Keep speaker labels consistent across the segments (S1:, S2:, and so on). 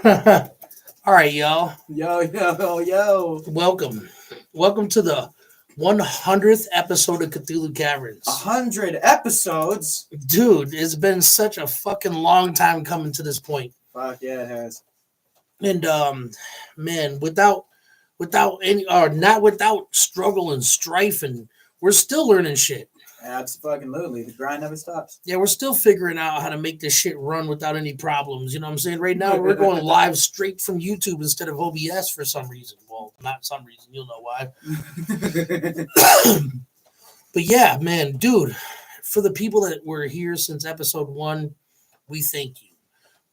S1: All right, y'all.
S2: Yo.
S1: Welcome to the 100th episode of Cthulhu Caverns.
S2: 100 episodes?
S1: Dude, it's been such a fucking long time coming to this point.
S2: Fuck yeah, it has.
S1: And man, without any or not without struggle and strife, and we're still learning shit.
S2: Absolutely. The grind never stops.
S1: Yeah, we're still figuring out how to make this shit run without any problems. You know what I'm saying? Right now, we're going live straight from YouTube instead of OBS for some reason. Well, not some reason. You'll know why. But yeah, man, dude, for the people that were here since episode 1, we thank you.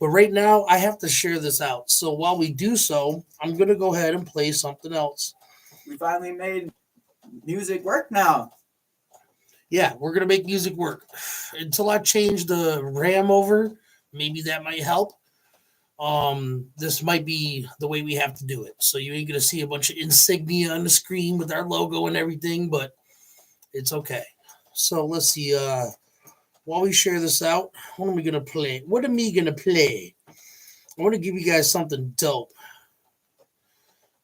S1: But right now, I have to share this out. So while we do so, I'm going to go ahead and play something else.
S2: We finally made music work now.
S1: Yeah, we're going to make music work. Until I change the RAM over, maybe that might help. This might be the way we have to do it. So you ain't going to see a bunch of insignia on the screen with our logo and everything, but it's okay. So let's see. While we share this out, what am we going to play? What am I going to play? I want to give you guys something dope.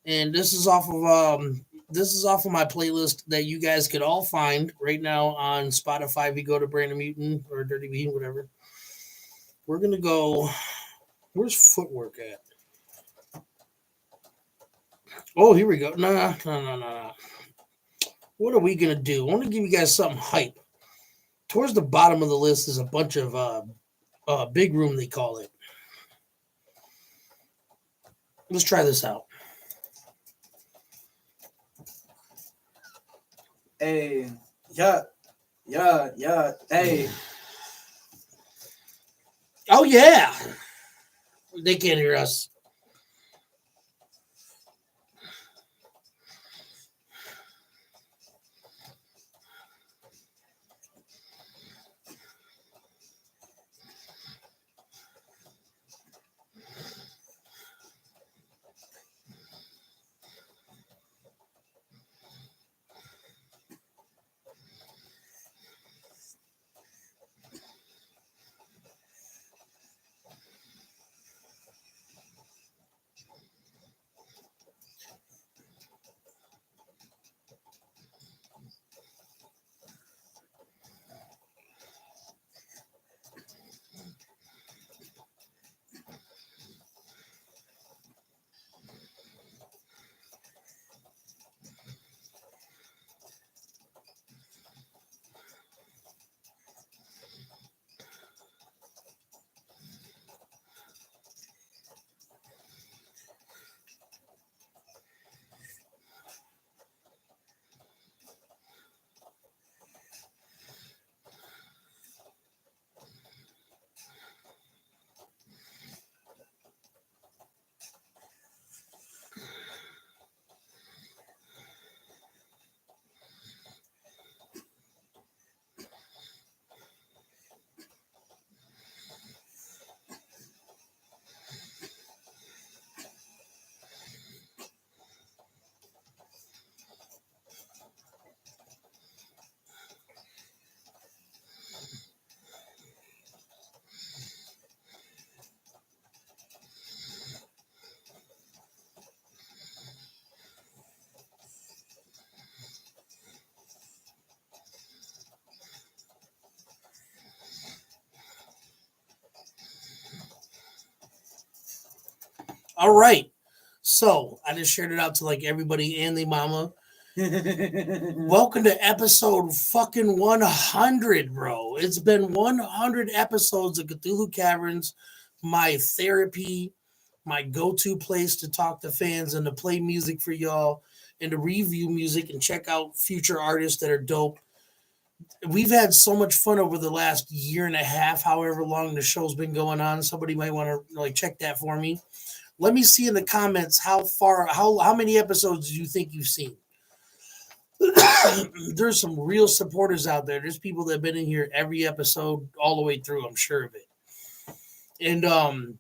S1: And this is off of my playlist that you guys could all find right now on Spotify. If you go to Brandon Mutant or Dirty Bean, whatever. We're gonna go. Where's Footwork at? Oh, here we go. No. What are we gonna do? I want to give you guys something hype. Towards the bottom of the list is a bunch of big room, they call it. Let's try this out.
S2: Hey, yeah, hey.
S1: Oh, yeah. They can't hear us. All right. So I just shared it out to like everybody and the mama. Welcome to episode fucking 100, bro. It's been 100 episodes of Cthulhu Caverns, my therapy, my go-to place to talk to fans and to play music for y'all and to review music and check out future artists that are dope. We've had so much fun over the last year and a half, however long the show's been going on. Somebody might want to like check that for me. Let me see in the comments how many episodes do you think you've seen? There's some real supporters out there. There's people that have been in here every episode all the way through. I'm sure of it. And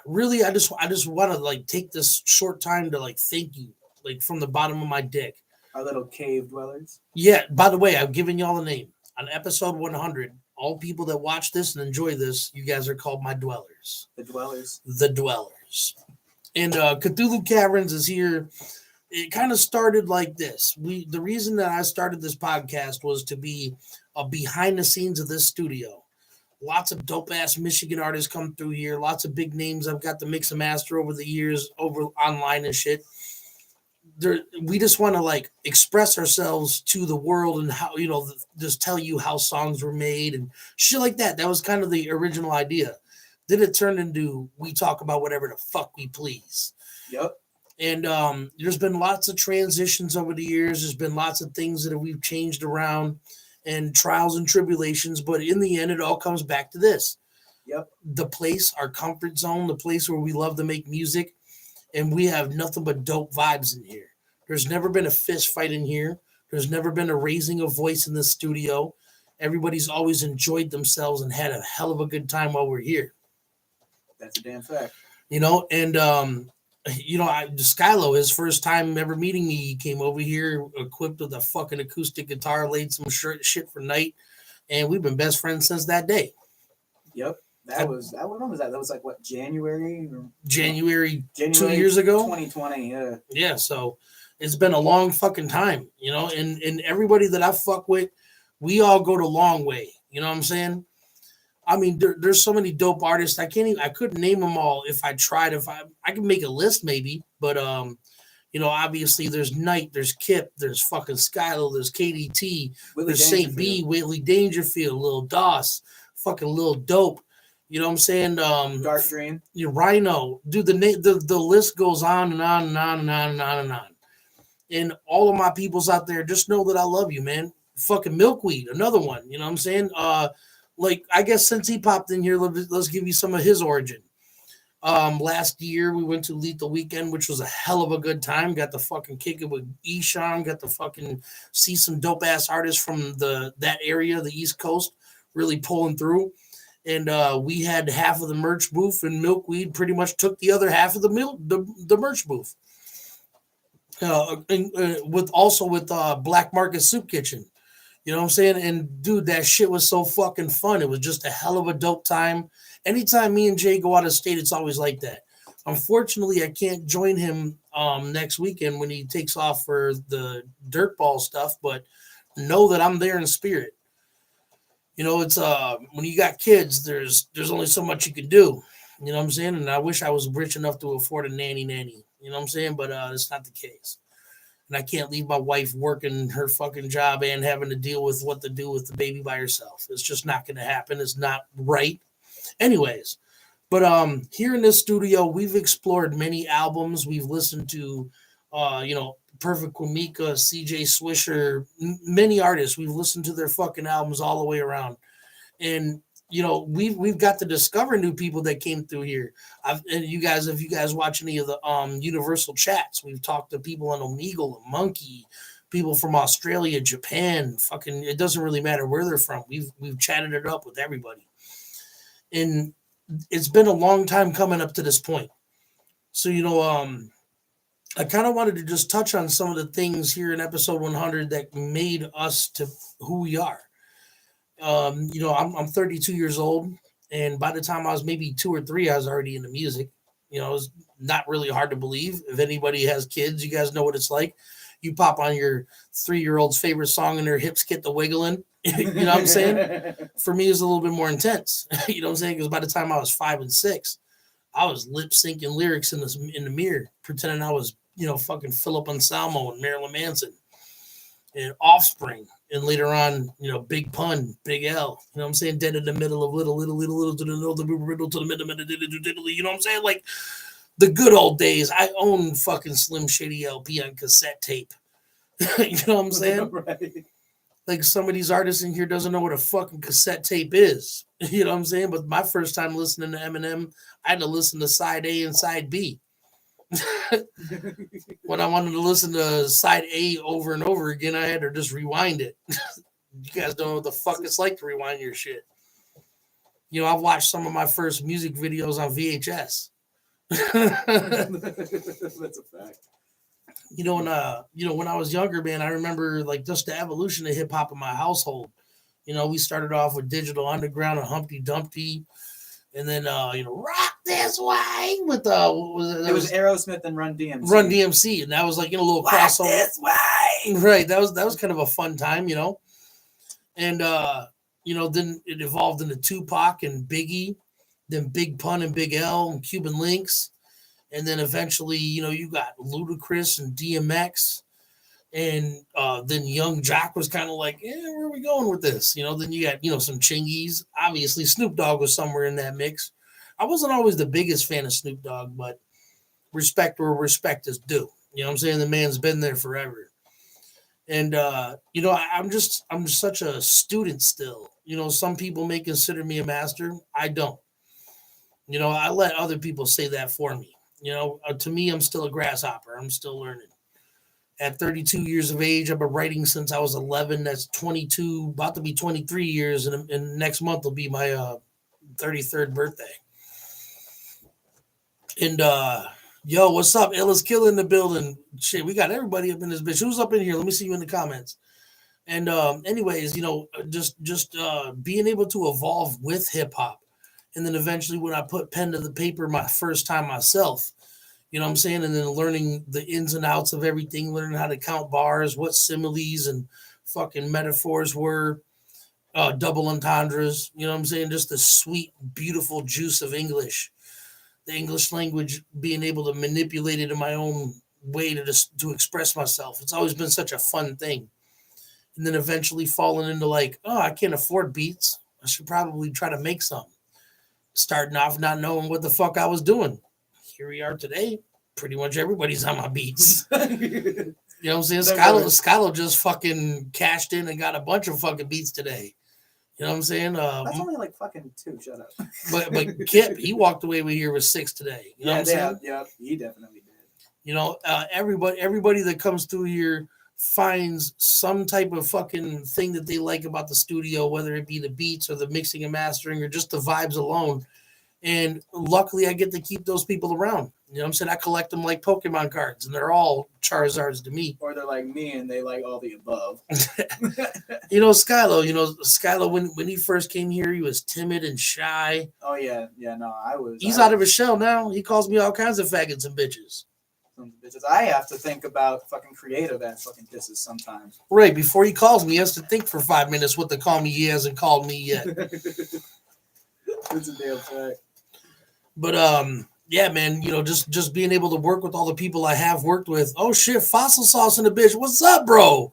S1: really, I just want to like take this short time to like thank you, like from the bottom of my dick.
S2: Our little cave dwellers.
S1: Yeah. By the way, I've given y'all the name on episode 100. all people that watch this and enjoy this, you guys are called my dwellers.
S2: The dwellers.
S1: The dwellers. And Cthulhu Caverns is here. It kind of started like this. The reason that I started this podcast was to be a behind the scenes of this studio. Lots of dope ass Michigan artists come through here. Lots of big names I've got to mix and master over the years, over online and shit. We just want to like express ourselves to the world and how, just tell you how songs were made and shit like that. That was kind of the original idea. Then it turned into we talk about whatever the fuck we please.
S2: Yep.
S1: And there's been lots of transitions over the years. There's been lots of things that we've changed around and trials and tribulations. But in the end, it all comes back to this.
S2: Yep.
S1: The place, our comfort zone, the place where we love to make music. And we have nothing but dope vibes in here. There's never been a fist fight in here. There's never been a raising of voice in the studio. Everybody's always enjoyed themselves and had a hell of a good time while we're here.
S2: That's a damn fact.
S1: And Skylo, his first time ever meeting me, he came over here equipped with a fucking acoustic guitar, laid some shit for night, and we've been best friends since that day.
S2: Yep. When was that? That was like what, January
S1: 2 years ago?
S2: 2020, yeah.
S1: Yeah, so it's been a long fucking time, and everybody that I fuck with, we all go the long way. You know what I'm saying? I mean, there's so many dope artists. I couldn't name them all if I tried. I can make a list maybe, but obviously there's Knight, there's Kip, there's fucking Skylo, there's KDT, there's St. B, Whitley Dangerfield, Lil Doss, fucking Lil Dope. You know what I'm saying?
S2: Dark Dream.
S1: Rhino. Dude, the list goes on and on and on and on and on and on. And all of my peoples out there, just know that I love you, man. Fucking Milkweed, another one. You know what I'm saying? I guess since he popped in here, let's give you some of his origin. Last year, we went to Lethal Weekend, which was a hell of a good time. Got to fucking kick it with Eshan. Got to fucking see some dope-ass artists from that area, the East Coast, really pulling through. And we had half of the merch booth, and Milkweed pretty much took the other half of the merch booth. With Black Market Soup Kitchen. You know what I'm saying? And dude, that shit was so fucking fun. It was just a hell of a dope time. Anytime me and Jay go out of state, it's always like that. Unfortunately, I can't join him next weekend when he takes off for the dirtball stuff, but know that I'm there in spirit. It's when you got kids, there's only so much you can do. You know what I'm saying? And I wish I was rich enough to afford a nanny. You know what I'm saying? But it's not the case. And I can't leave my wife working her fucking job and having to deal with what to do with the baby by herself. It's just not going to happen. It's not right. Anyways, but here in this studio, we've explored many albums. We've listened to, Perfect Kwamika, CJ Swisher, many artists. We've listened to their fucking albums all the way around. And we've got to discover new people that came through here. If you guys watch any of the Universal chats, we've talked to people on Omegle, Monkey, people from Australia, Japan. Fucking, it doesn't really matter where they're from. We've chatted it up with everybody, and it's been a long time coming up to this point. So I kind of wanted to just touch on some of the things here in episode 100 that made us to who we are. I'm 32 years old, and by the time I was maybe 2 or 3, I was already into music. It was not really hard to believe. If anybody has kids, you guys know what it's like. You pop on your 3-year-old's favorite song and their hips get the wiggling. You know what I'm saying? For me, it's a little bit more intense. You know what I'm saying? Because by the time I was 5 and 6, I was lip syncing lyrics in the mirror, pretending I was, fucking Philip Anselmo and Marilyn Manson and Offspring. And later on, Big Pun, Big L, you know what I'm saying? Dead in the middle of little to the middle to the middle, you know what I'm saying? Like the good old days. I own fucking Slim Shady LP on cassette tape. You know what I'm saying?
S2: Right.
S1: Like some of these artists in here doesn't know what a fucking cassette tape is. You know what I'm saying? But my first time listening to Eminem, I had to listen to side A and side B. When I wanted to listen to side A over and over again, I had to just rewind it. You guys don't know what the fuck it's like to rewind your shit. I've watched some of my first music videos on VHS.
S2: That's a fact.
S1: When I was younger, man, I remember like just the evolution of hip hop in my household. We started off with Digital Underground and Humpty Dumpty, and then Rock This Way with
S2: it was Aerosmith and Run DMC.
S1: Run DMC, and that was like a little
S2: Rock
S1: crossover.
S2: This Way.
S1: Right, that was kind of a fun time, and then it evolved into Tupac and Biggie, then Big Pun and Big L and Cuban Links, and then eventually you got Ludacris and DMX. And then Young Jock was kind of like, where are we going with this? Then you got, some Chingies. Obviously, Snoop Dogg was somewhere in that mix. I wasn't always the biggest fan of Snoop Dogg, but respect where respect is due. You know what I'm saying? The man's been there forever. And, I'm just such a student still. Some people may consider me a master. I don't. I let other people say that for me. To me, I'm still a grasshopper. I'm still learning. At 32 years of age, I've been writing since I was 11. That's 22, about to be 23 years, and next month will be my 33rd birthday. And yo, what's up? Illa's Killer in the building. Shit, we got everybody up in this bitch. Who's up in here? Let me see you in the comments. And anyways, just being able to evolve with hip hop, and then eventually when I put pen to the paper my first time myself. You know what I'm saying? And then learning the ins and outs of everything, learning how to count bars, what similes and fucking metaphors were, double entendres. You know what I'm saying? Just the sweet, beautiful juice of English. The English language, being able to manipulate it in my own way to express myself. It's always been such a fun thing. And then eventually falling into like, I can't afford beats. I should probably try to make some. Starting off not knowing what the fuck I was doing. Here we are today. Pretty much everybody's on my beats. You know what I'm saying? Skylo just fucking cashed in and got a bunch of fucking beats today. You know what I'm saying?
S2: That's only like fucking 2. Shut up.
S1: But Kip, he walked away with here with 6 today. You know what I'm saying?
S2: Yeah, he definitely did.
S1: Everybody that comes through here finds some type of fucking thing that they like about the studio, whether it be the beats or the mixing and mastering or just the vibes alone. And luckily, I get to keep those people around. You know what I'm saying? I collect them like Pokemon cards, and they're all Charizards to me.
S2: Or they're like me, and they like all the above.
S1: Skylo, when he first came here, he was timid and shy.
S2: Oh, yeah. Yeah, no, I was.
S1: He's out of his shell now. He calls me all kinds of faggots and bitches.
S2: I have to think about fucking creative ass fucking kisses sometimes.
S1: Right, before he calls me, he has to think for 5 minutes what to call me. He hasn't called me yet.
S2: It's a damn fact.
S1: But yeah, man, just being able to work with all the people I have worked with. Oh shit, Fossil Sauce in the bitch. What's up, bro?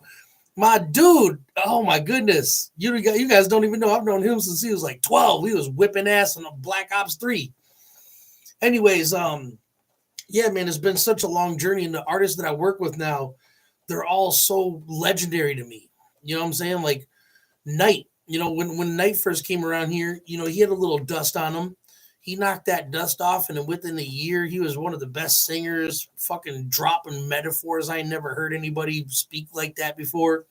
S1: My dude. Oh my goodness. You guys don't even know. I've known him since he was like 12. He was whipping ass on a Black Ops 3. Anyways, yeah, man, it's been such a long journey, and the artists that I work with now, they're all so legendary to me. You know what I'm saying? Like Knight. When Knight first came around here, he had a little dust on him. He knocked that dust off, and within a year, he was one of the best singers, fucking dropping metaphors. I never heard anybody speak like that before.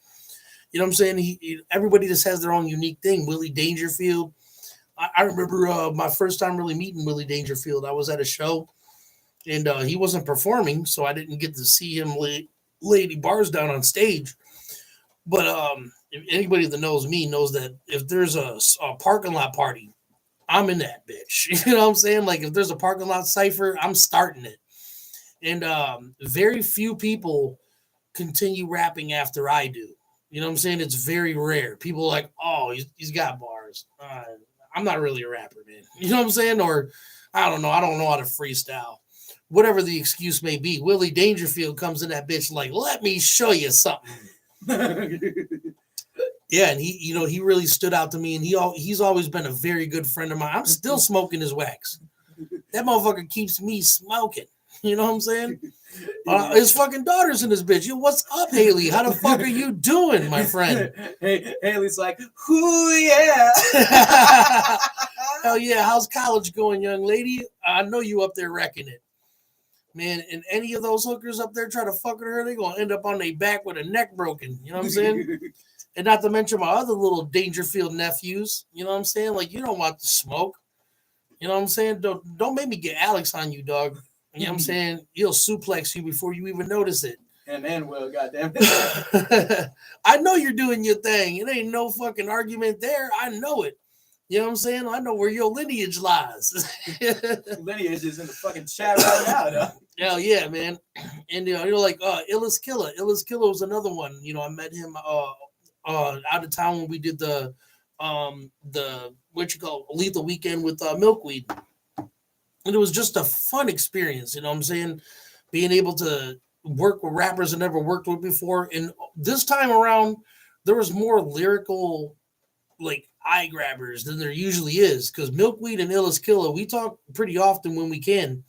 S1: You know what I'm saying? Everybody just has their own unique thing. Willie Dangerfield. I remember my first time really meeting Willie Dangerfield. I was at a show, and he wasn't performing, so I didn't get to see him lay any bars down on stage. But if anybody that knows me knows that if there's a parking lot party, I'm in that bitch. You know what I'm saying? Like if there's a parking lot cipher, I'm starting it. And very few people continue rapping after I do. You know what I'm saying? It's very rare. People are like, oh, he's got bars. I'm not really a rapper, man. You know what I'm saying? Or I don't know. I don't know how to freestyle. Whatever the excuse may be. Willie Dangerfield comes in that bitch like, let me show you something. Yeah, and he really stood out to me, and he's always been a very good friend of mine. I'm still smoking his wax. That motherfucker keeps me smoking. You know what I'm saying? His fucking daughter's in this bitch. What's up, Haley? How the fuck are you doing, my friend?
S2: Hey, Haley's like, ooh, yeah.
S1: Hell yeah. How's college going, young lady? I know you up there wrecking it. Man, and any of those hookers up there try to fuck with her, they're going to end up on their back with a neck broken. You know what I'm saying? And not to mention my other little Dangerfield nephews. You know what I'm saying? Like, you don't want to smoke. You know what I'm saying? Don't make me get Alex on you, dog. You know what I'm saying? He'll suplex you before you even notice it.
S2: And then Will, goddamn it.
S1: I know you're doing your thing. It ain't no fucking argument there. I know it. You know what I'm saying? I know where your lineage lies.
S2: Lineage is in the fucking chat right now, though.
S1: Hell yeah, man. And you're like Illest Killer. Illest Killer was another one. You know, I met him out of town when we did the Lethal Weekend with Milkweed. And it was just a fun experience, you know what I'm saying? Being able to work with rappers I never worked with before. And this time around, there was more lyrical, like, eye grabbers than there usually is. Because Milkweed and Illest Killer, we talk pretty often when we can.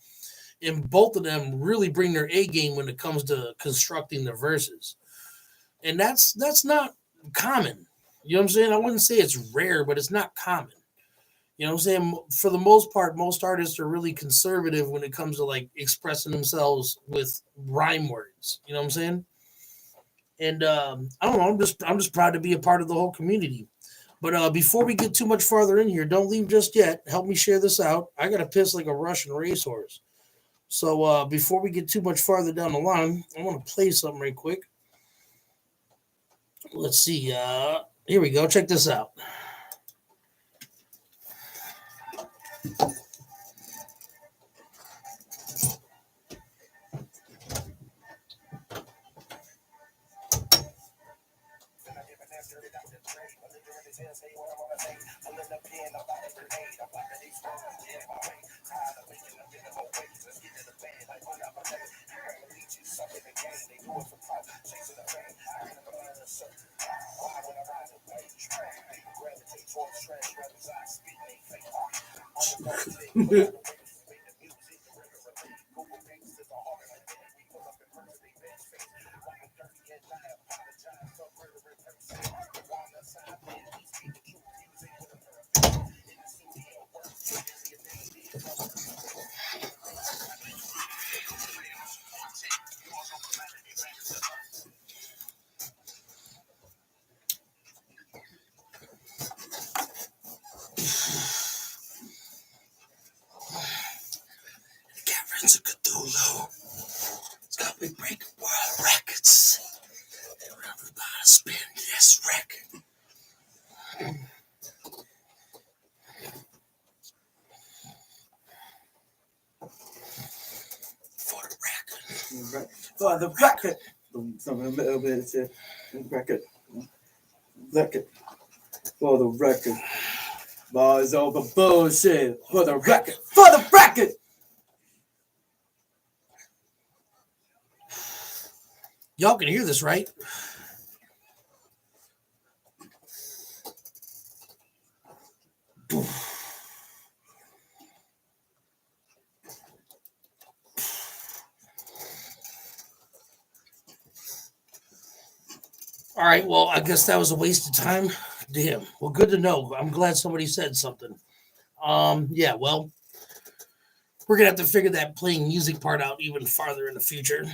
S1: And both of them really bring their A game when it comes to constructing their verses. And that's not common. You know what I'm saying? I wouldn't say it's rare, but it's not common. You know what I'm saying? For the most part, most artists are really conservative when it comes to like expressing themselves with rhyme words. You know what I'm saying? And I don't know. I'm just proud to be a part of the whole community. But before we get too much farther in here, don't leave just yet. Help me share this out. I got to piss like a Russian racehorse. So before we get too much farther down the line, I want to play something right quick. Let's see. Here we go. Check this out. Caverns of Cthulhu. It's got me breaking world records. And we're about to spin this record. For the record.
S2: For the record. Something a little bit to record. Record. For the record. Bars over bullshit. For the record. For the record.
S1: Y'all can hear this, right? All right, well, I guess that was a waste of time. Damn. Well, good to know. I'm glad somebody said something. Yeah, well, we're gonna have to figure that playing music part out even farther in the future.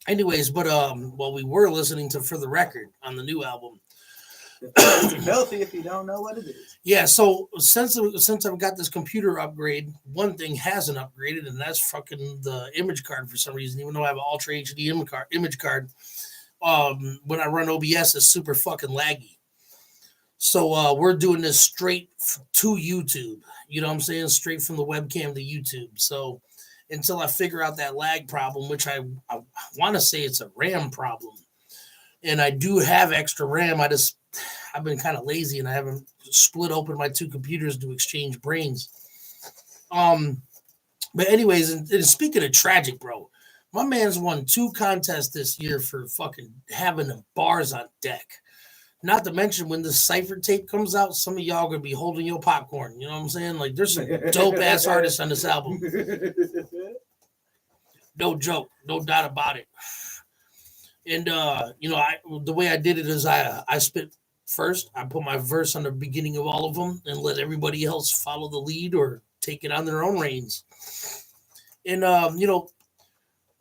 S1: Anyways, but well, we were listening to For the Record on the new album.
S2: It's healthy if you don't know what it is.
S1: Yeah, so since I've got this computer upgrade, one thing hasn't upgraded, and that's fucking the image card for some reason. Even though I have an Ultra HD image card, when I run OBS, it's super fucking laggy. So we're doing this straight to YouTube. You know what I'm saying? Straight from the webcam to YouTube. So until I figure out that lag problem, which I want to say it's a RAM problem. And I do have extra RAM. I've been kind of lazy and I haven't split open my two computers to exchange brains. But anyways, and speaking of tragic, bro, my man's won 2 contests this year for fucking having the bars on deck. Not to mention when the cipher tape comes out, some of y'all gonna be holding your popcorn. You know what I'm saying? Like there's some dope ass artists on this album. No joke, no doubt about it. And you know, the way I did it is I spit first. I put my verse on the beginning of all of them and let everybody else follow the lead or take it on their own reins. And you know,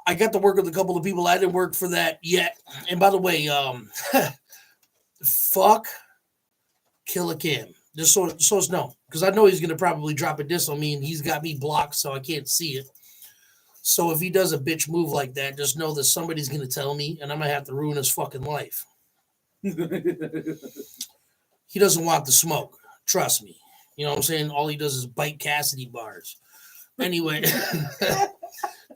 S1: I got to work with a couple of people. I didn't work for that yet. And by the way, fuck Killer Cam. Just so it's known. Because I know he's gonna probably drop a diss on me and he's got me blocked so I can't see it. So if he does a bitch move like that, just know that somebody's gonna tell me, and I'm gonna have to ruin his fucking life. He doesn't want the smoke. Trust me. You know what I'm saying? All he does is bite Cassidy bars. Anyway, you know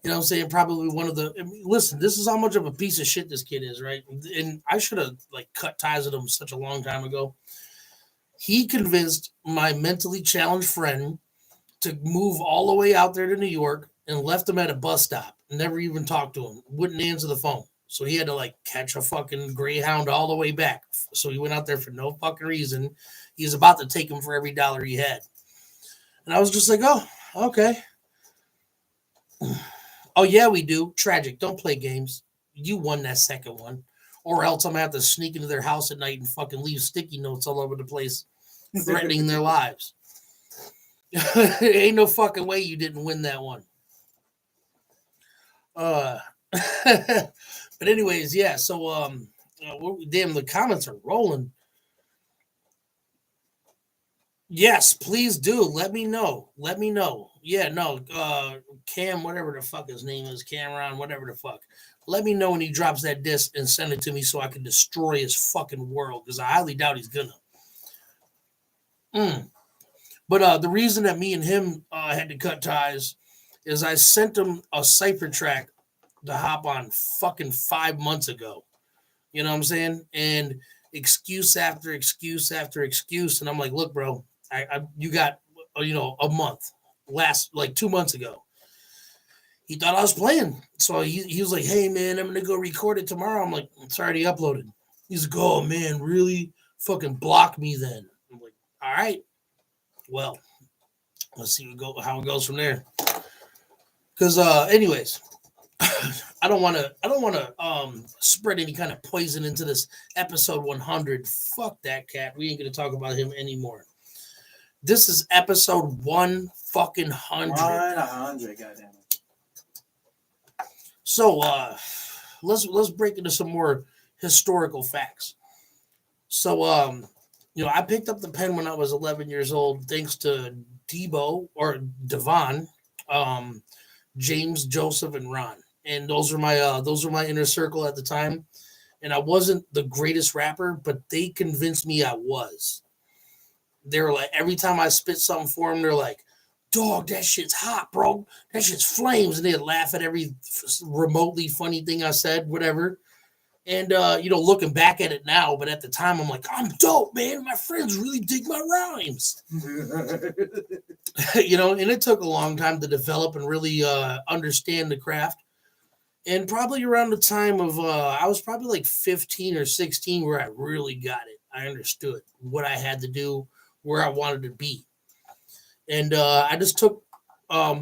S1: what I'm saying? Probably one of the. I mean, listen, this is how much of a piece of shit this kid is, right? And I should have like cut ties with him such a long time ago. He convinced my mentally challenged friend to move all the way out there to New York and left him at a bus stop. Never even talked to him. Wouldn't answer the phone. So he had to like catch a fucking Greyhound all the way back. So he went out there for no fucking reason. He was about to take him for every dollar he had. And I was just like, oh, okay. Oh, yeah, we do. Tragic. Don't play games. You won that second one. Or else I'm going to have to sneak into their house at night and fucking leave sticky notes all over the place, threatening their lives. Ain't no fucking way you didn't win that one. But anyways, yeah. So damn, the comments are rolling. Yes, please do. Let me know. Let me know. Yeah, no. Cam, whatever the fuck his name is, Cameron, whatever the fuck. Let me know when he drops that disc and send it to me so I can destroy his fucking world, because I highly doubt he's gonna. But the reason that me and him had to cut ties is I sent him a cipher track to hop on fucking 5 months ago. You know what I'm saying? And excuse after excuse after excuse. And I'm like, look, bro, you got, a month. Last, like 2 months ago. He thought I was playing. So he was like, hey, man, I'm going to go record it tomorrow. I'm like, it's already uploaded. He's like, oh, man, really? Fucking block me then. I'm like, all right. Well, let's see how it goes from there. Because, anyways, I don't want to spread any kind of poison into this episode 100. Fuck that cat. We ain't gonna talk about him anymore. This is episode 100.
S2: 100, goddamn it.
S1: So, let's break into some more historical facts. So, I picked up the pen when I was 11 years old, thanks to Devon, James, Joseph, and Ron. And those were my inner circle at the time. And I wasn't the greatest rapper, but they convinced me I was. They were like, every time I spit something for them, they're like, dog, that shit's hot, bro. That shit's flames. And they'd laugh at every remotely funny thing I said, whatever. And, looking back at it now, but at the time, I'm like, I'm dope, man. My friends really dig my rhymes. And it took a long time to develop and really understand the craft. And probably around the time of, I was probably like 15 or 16 where I really got it. I understood what I had to do, where I wanted to be. And I just took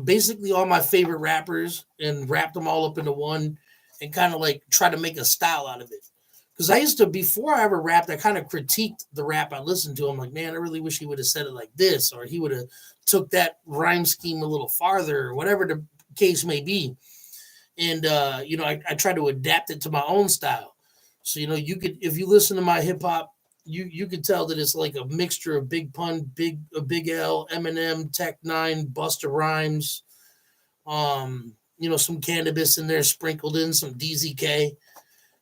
S1: basically all my favorite rappers and wrapped them all up into one and kind of like try to make a style out of it. Because I used to, before I ever rapped, I kind of critiqued the rap I listened to. I'm like, man, I really wish he would have said it like this, or he would have took that rhyme scheme a little farther, or whatever the case may be. And, I try to adapt it to my own style. So, you could, if you listen to my hip hop, you could tell that it's like a mixture of Big Pun, Big L, Eminem, Tech Nine, Busta Rhymes, some Cannabis in there sprinkled in, some DZK.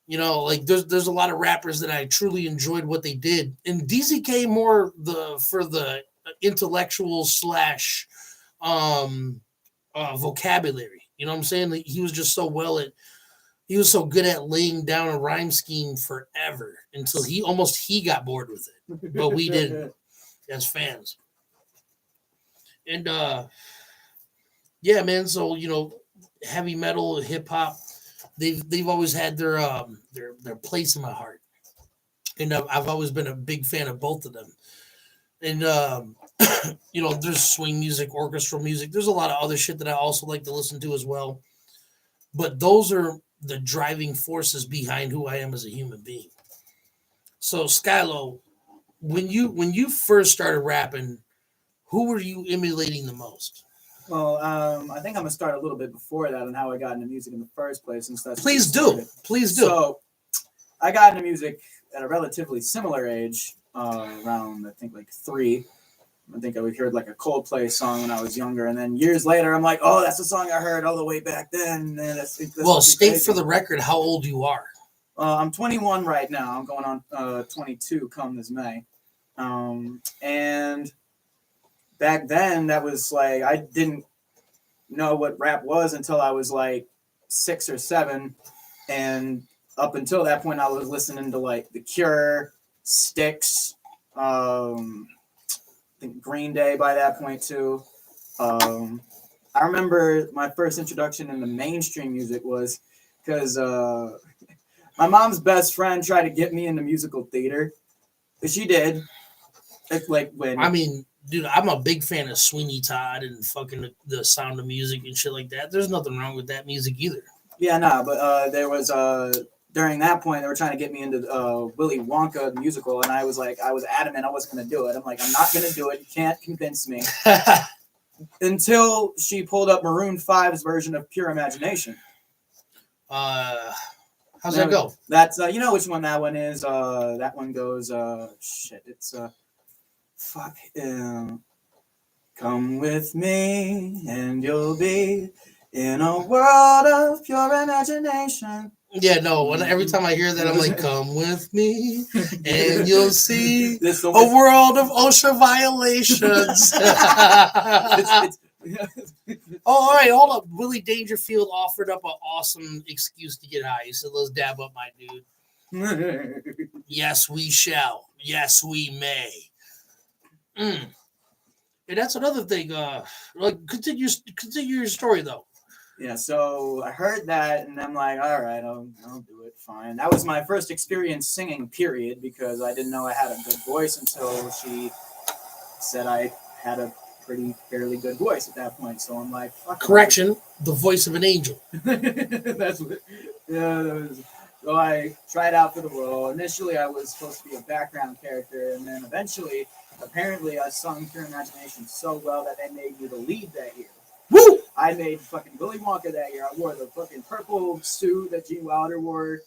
S1: There's a lot of rappers that I truly enjoyed what they did. And DZK more for the intellectual / vocabulary. You know what I'm saying? Like, he was just so he was so good at laying down a rhyme scheme forever until he got bored with it. But we didn't as fans. And yeah, man, so heavy metal, hip hop, they've always had their place in my heart. And I've always been a big fan of both of them. And there's swing music, orchestral music. There's a lot of other shit that I also like to listen to as well. But those are the driving forces behind who I am as a human being. So, Skylo, when you first started rapping, who were you emulating the most?
S2: Well, I think I'm gonna start a little bit before that on how I got into music in the first place, since that's
S1: please do.
S2: So, I got into music at a relatively similar age, around I think like 3. I think I heard like a Coldplay song when I was younger, and then years later, I'm like, oh, that's the song I heard all the way back then. Man, that's
S1: well, state
S2: crazy.
S1: for the record how old you are.
S2: I'm 21 right now. I'm going on 22 come this May. And back then, that was like, I didn't know what rap was until I was like 6 or 7. And up until that point, I was listening to like The Cure, Styx, I think Green Day by that point too. I remember my first introduction into mainstream music was because my mom's best friend tried to get me into musical theater. She did. It's like when
S1: I mean, dude, I'm a big fan of Sweeney Todd and fucking the Sound of Music and shit like that. There's nothing wrong with that music either.
S2: Yeah, no, but there was during that point they were trying to get me into Willy Wonka the musical, and I was adamant I wasn't going to do it. I'm like, I'm not going to do it. You can't convince me. Until she pulled up Maroon 5's version of Pure Imagination.
S1: How's that go?
S2: That's you know which one that one is. That one goes shit. It's come with me and you'll be in a world of pure imagination.
S1: Yeah, no. Every time I hear that, I'm like, "Come with me, and you'll see a world of OSHA violations." Oh, all right, hold up. Willie Dangerfield offered up an awesome excuse to get high. He said, "Let's dab up, my dude." Yes, we shall. Yes, we may. And that's another thing. Like, continue your story though.
S2: Yeah, so I heard that, and I'm like, all right, I'll do it, fine. That was my first experience singing, period, because I didn't know I had a good voice until she said I had a fairly good voice at that point. So I'm like, fuck.
S1: Correction, the voice of an angel.
S2: That's what. Yeah, that was. So I tried out for the role. Initially, I was supposed to be a background character, and then eventually, apparently, I sung Pure Imagination so well that they made me the lead that year.
S1: Woo!
S2: I made fucking Willy Wonka that year. I wore the fucking purple suit that Gene Wilder wore.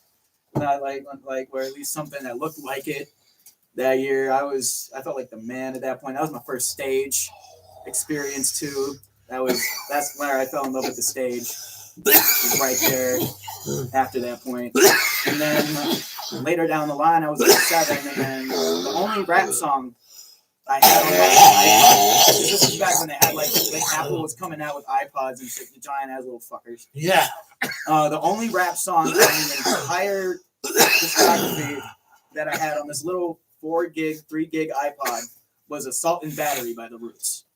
S2: And I like, or at least something that looked like it. That year, I felt like the man at that point. That was my first stage experience too. That's where I fell in love with the stage. It was right there after that point. And then later down the line, I was like 7, and then the only rap song I had on my iPod. This was back when they had like Apple was coming out with iPods and shit, the giant ass little fuckers.
S1: Yeah.
S2: The only rap song on the entire discography that I had on this little 3 gig iPod was "Assault and Battery" by The Roots.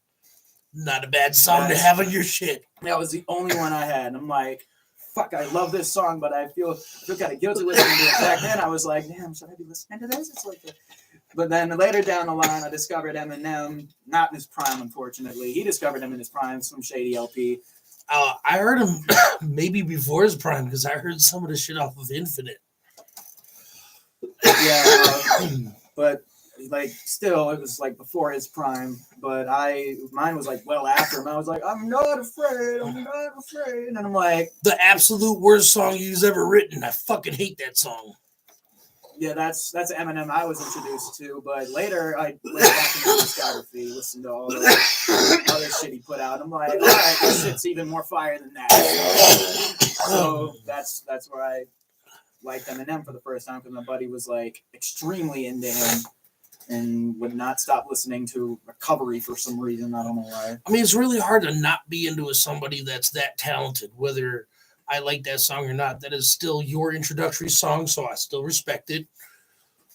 S1: Not a bad song to have on your shit.
S2: That was the only one I had. And I'm like, fuck, I love this song, but I feel kind of guilty listening to it. Back then, I was like, damn, should I be listening to this? It's like But then later down the line, I discovered Eminem, not in his prime, unfortunately. He discovered him in his prime, some shady LP.
S1: I heard him maybe before his prime, because I heard some of the shit off of Infinite.
S2: Yeah, but like still, it was like before his prime. But mine was like well after him. I was like, I'm not afraid. And I'm like,
S1: the absolute worst song he's ever written. I fucking hate that song.
S2: Yeah, that's Eminem I was introduced to, but later I went back into his discography, listened to all the other shit he put out. I'm like, all right, this shit's even more fire than that. So that's where I liked Eminem for the first time, because my buddy was like extremely into him and would not stop listening to Recovery for some reason. I don't know why.
S1: I mean, it's really hard to not be into somebody that's that talented, whether I like that song or not. That is still your introductory song, so I still respect it.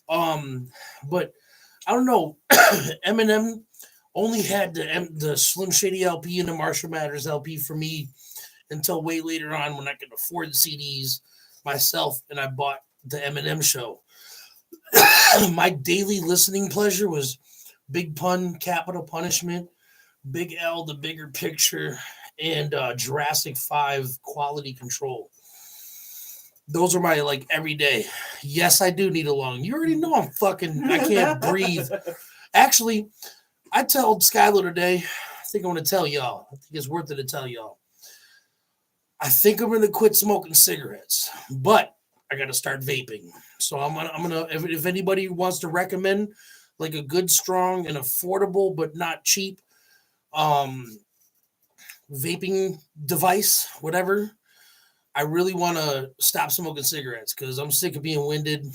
S1: But I don't know. Eminem only had the Slim Shady LP and the Marshall Mathers LP for me until way later on when I could afford the CDs myself, and I bought the Eminem show. My daily listening pleasure was Big Pun, Capital Punishment, Big L, The Bigger Picture, and Jurassic 5 Quality Control. Those are my like everyday. Yes, I do need a lung. You already know I can't breathe. Actually, I told Skylar today, I think I'm going to tell y'all. I think it's worth it to tell y'all. I think I'm going to quit smoking cigarettes, but I got to start vaping. So I'm gonna if anybody wants to recommend like a good, strong, and affordable but not cheap vaping device, whatever, I really want to stop smoking cigarettes because I'm sick of being winded.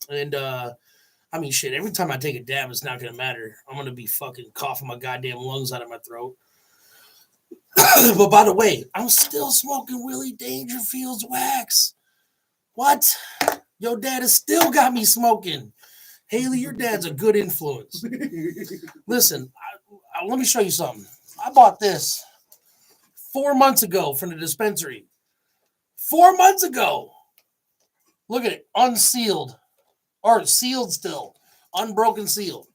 S1: And I mean, shit, every time I take a dab, it's not going to matter. I'm going to be fucking coughing my goddamn lungs out of my throat. But by the way, I'm still smoking Willie Dangerfield's wax. What? Your dad has still got me smoking. Haley, your dad's a good influence. Listen, let me show you something. I bought this 4 months ago from the dispensary. 4 months ago. Look at it. Unsealed. Or sealed still. Unbroken seal.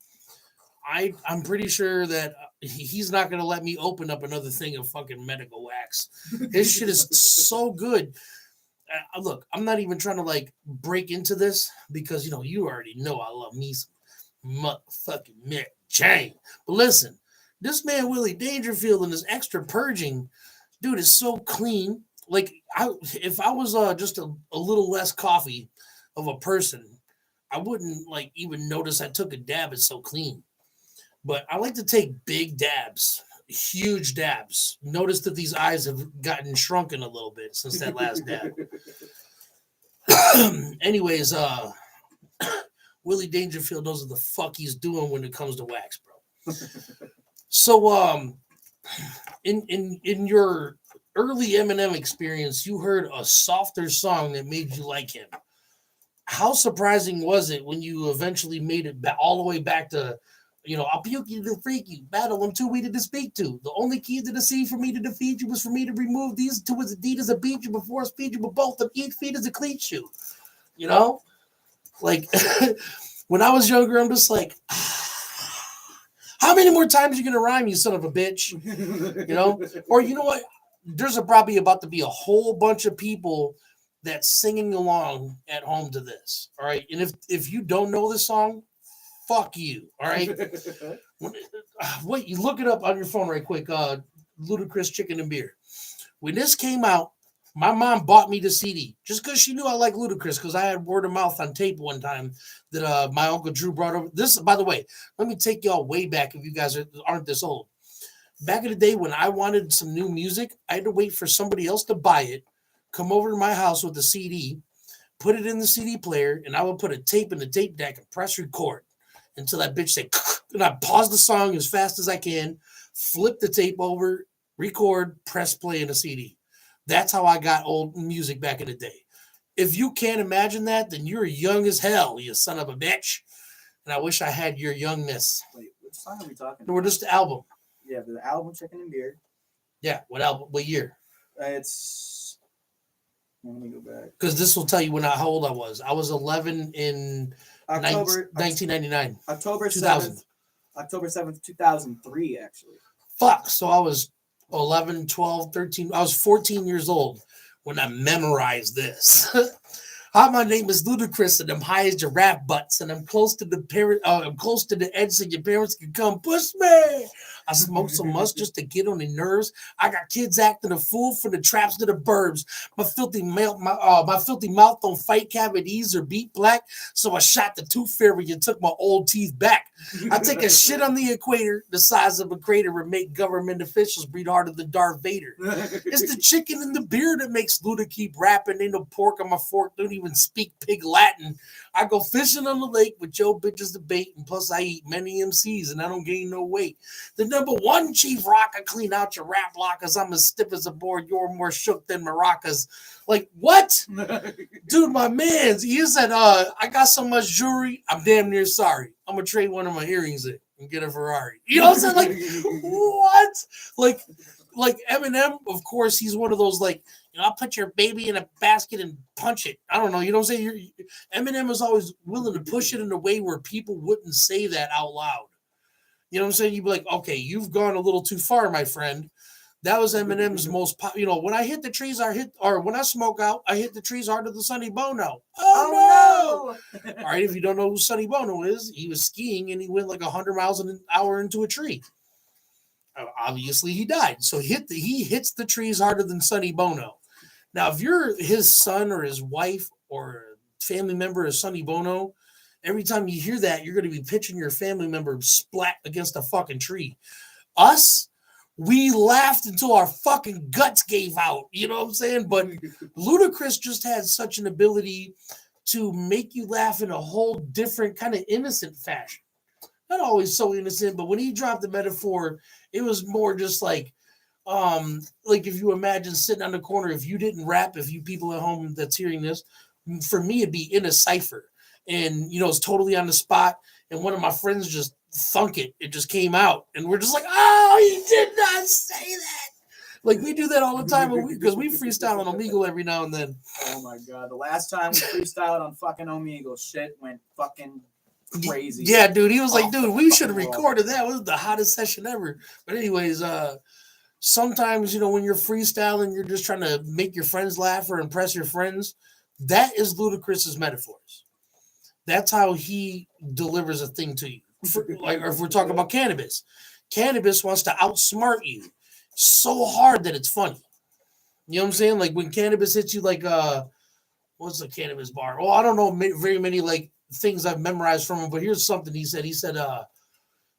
S1: I'm pretty sure that he's not going to let me open up another thing of fucking medical wax. His shit is so good. Look, I'm not even trying to like break into this because, you know, you already know I love me some motherfucking Mary Jane. But listen, this man Willie Dangerfield and his extra purging, dude, is so clean. Like, if I was just a little less coffee of a person, I wouldn't like even notice I took a dab. It's so clean. But I like to take big dabs, huge dabs. Notice that these eyes have gotten shrunken a little bit since that last dab. Anyways, Willie Dangerfield knows what the fuck he's doing when it comes to wax, bro. So, in your early Eminem experience, you heard a softer song that made you like him. How surprising was it when you eventually made it all the way back to, you know, I'll puke you to freak you, battle, I'm too weak to speak to. The only key to the sea for me to defeat you was for me to remove these two as deed as a beat you before I speed you, but both of each feet as a cleat shoe. You know? Like, when I was younger, I'm just like, how many more times are you going to rhyme, you son of a bitch? You know? Or you know what? There's probably about to be a whole bunch of people that's singing along at home to this. All right? And if you don't know this song, fuck you, all right? Wait, you look it up on your phone right quick. Ludacris Chicken and Beer. When this came out, my mom bought me the CD just because she knew I like Ludacris because I had word of mouth on tape one time that my Uncle Drew brought over. This, by the way, let me take y'all way back if you guys aren't this old. Back in the day when I wanted some new music, I had to wait for somebody else to buy it, come over to my house with the CD, put it in the CD player, and I would put a tape in the tape deck and press record until that bitch said, and I pause the song as fast as I can, flip the tape over, record, press play in a CD. That's how I got old music back in the day. If you can't imagine that, then you're young as hell, you son of a bitch. And I wish I had your youngness.
S2: Wait, which song are we talking
S1: about? We're just the album.
S2: Yeah, the album Chicken and Beer.
S1: Yeah, what album? What year?
S2: It's... Let me go back.
S1: Because this will tell you how old I was. I was 11 in...
S2: October
S1: 1999.
S2: October
S1: 2000.
S2: 7th. October 7th, 2003, actually.
S1: Fuck. So I was 11, 12, 13. I was 14 years old when I memorized this. Hi, my name is Ludacris, and I'm high as giraffe butts, and I'm close to the I'm close to the edge so your parents can come push me. I smoke so much just to get on their nerves. I got kids acting a fool for the traps to the burbs. My filthy mouth don't fight cavities or beat black, so I shot the tooth fairy and took my old teeth back. I take a shit on the equator, the size of a crater, and make government officials breathe harder than Darth Vader. It's the chicken and the beer that makes Luda keep rapping. Ain't no pork on my fork, don't even speak pig Latin. I go fishing on the lake with Joe bitches to bait, and plus I eat many MCs and I don't gain no weight. The number one chief rock, I clean out your rap lockers. I'm as stiff as a board, you're more shook than maracas. Like, what? Dude, my mans, he said, I got so much jewelry, I'm damn near sorry. I'm gonna trade one of my earrings in and get a Ferrari. You know what I'm saying? Like, what? Like Eminem, of course, he's one of those, like, you know, I'll put your baby in a basket and punch it. I don't know. You know what I'm saying? Eminem is always willing to push it in a way where people wouldn't say that out loud. You know what I'm saying? You'd be like, okay, you've gone a little too far, my friend. That was Eminem's most, you know, when I hit the trees, when I smoke out, I hit the trees harder than Sonny Bono. Oh no! All right, if you don't know who Sonny Bono is, he was skiing and he went like 100 miles an hour into a tree. Obviously, he died. So he hits the trees harder than Sonny Bono. Now, if you're his son or his wife or family member of Sonny Bono, Every time you hear that, you're going to be pitching your family member splat against a fucking tree. Us, we laughed until our fucking guts gave out. You know what I'm saying? But Ludacris just had such an ability to make you laugh in a whole different kind of innocent fashion. Not always so innocent, but when he dropped the metaphor, it was more just like if you imagine sitting on the corner, if you didn't rap, if you people at home that's hearing this, for me, it'd be in a cipher. And, it's totally on the spot. And one of my friends just thunk it. It just came out. And we're just like, oh, he did not say that. Like, we do that all the time because we freestyle on Omegle every now and then.
S3: Oh, my God. The last time we freestyled on fucking Omegle, shit went fucking crazy.
S1: Yeah, dude. He was like, dude, we should have recorded that. It was the hottest session ever. But anyways, sometimes, when you're freestyling, you're just trying to make your friends laugh or impress your friends. That is Ludacris's metaphors. That's how he delivers a thing to you. Or if we're talking about cannabis wants to outsmart you so hard that it's funny. You know what I'm saying? Like when cannabis hits you, like what's a cannabis bar? Oh, I don't know very many like things I've memorized from him, but here's something he said. He said,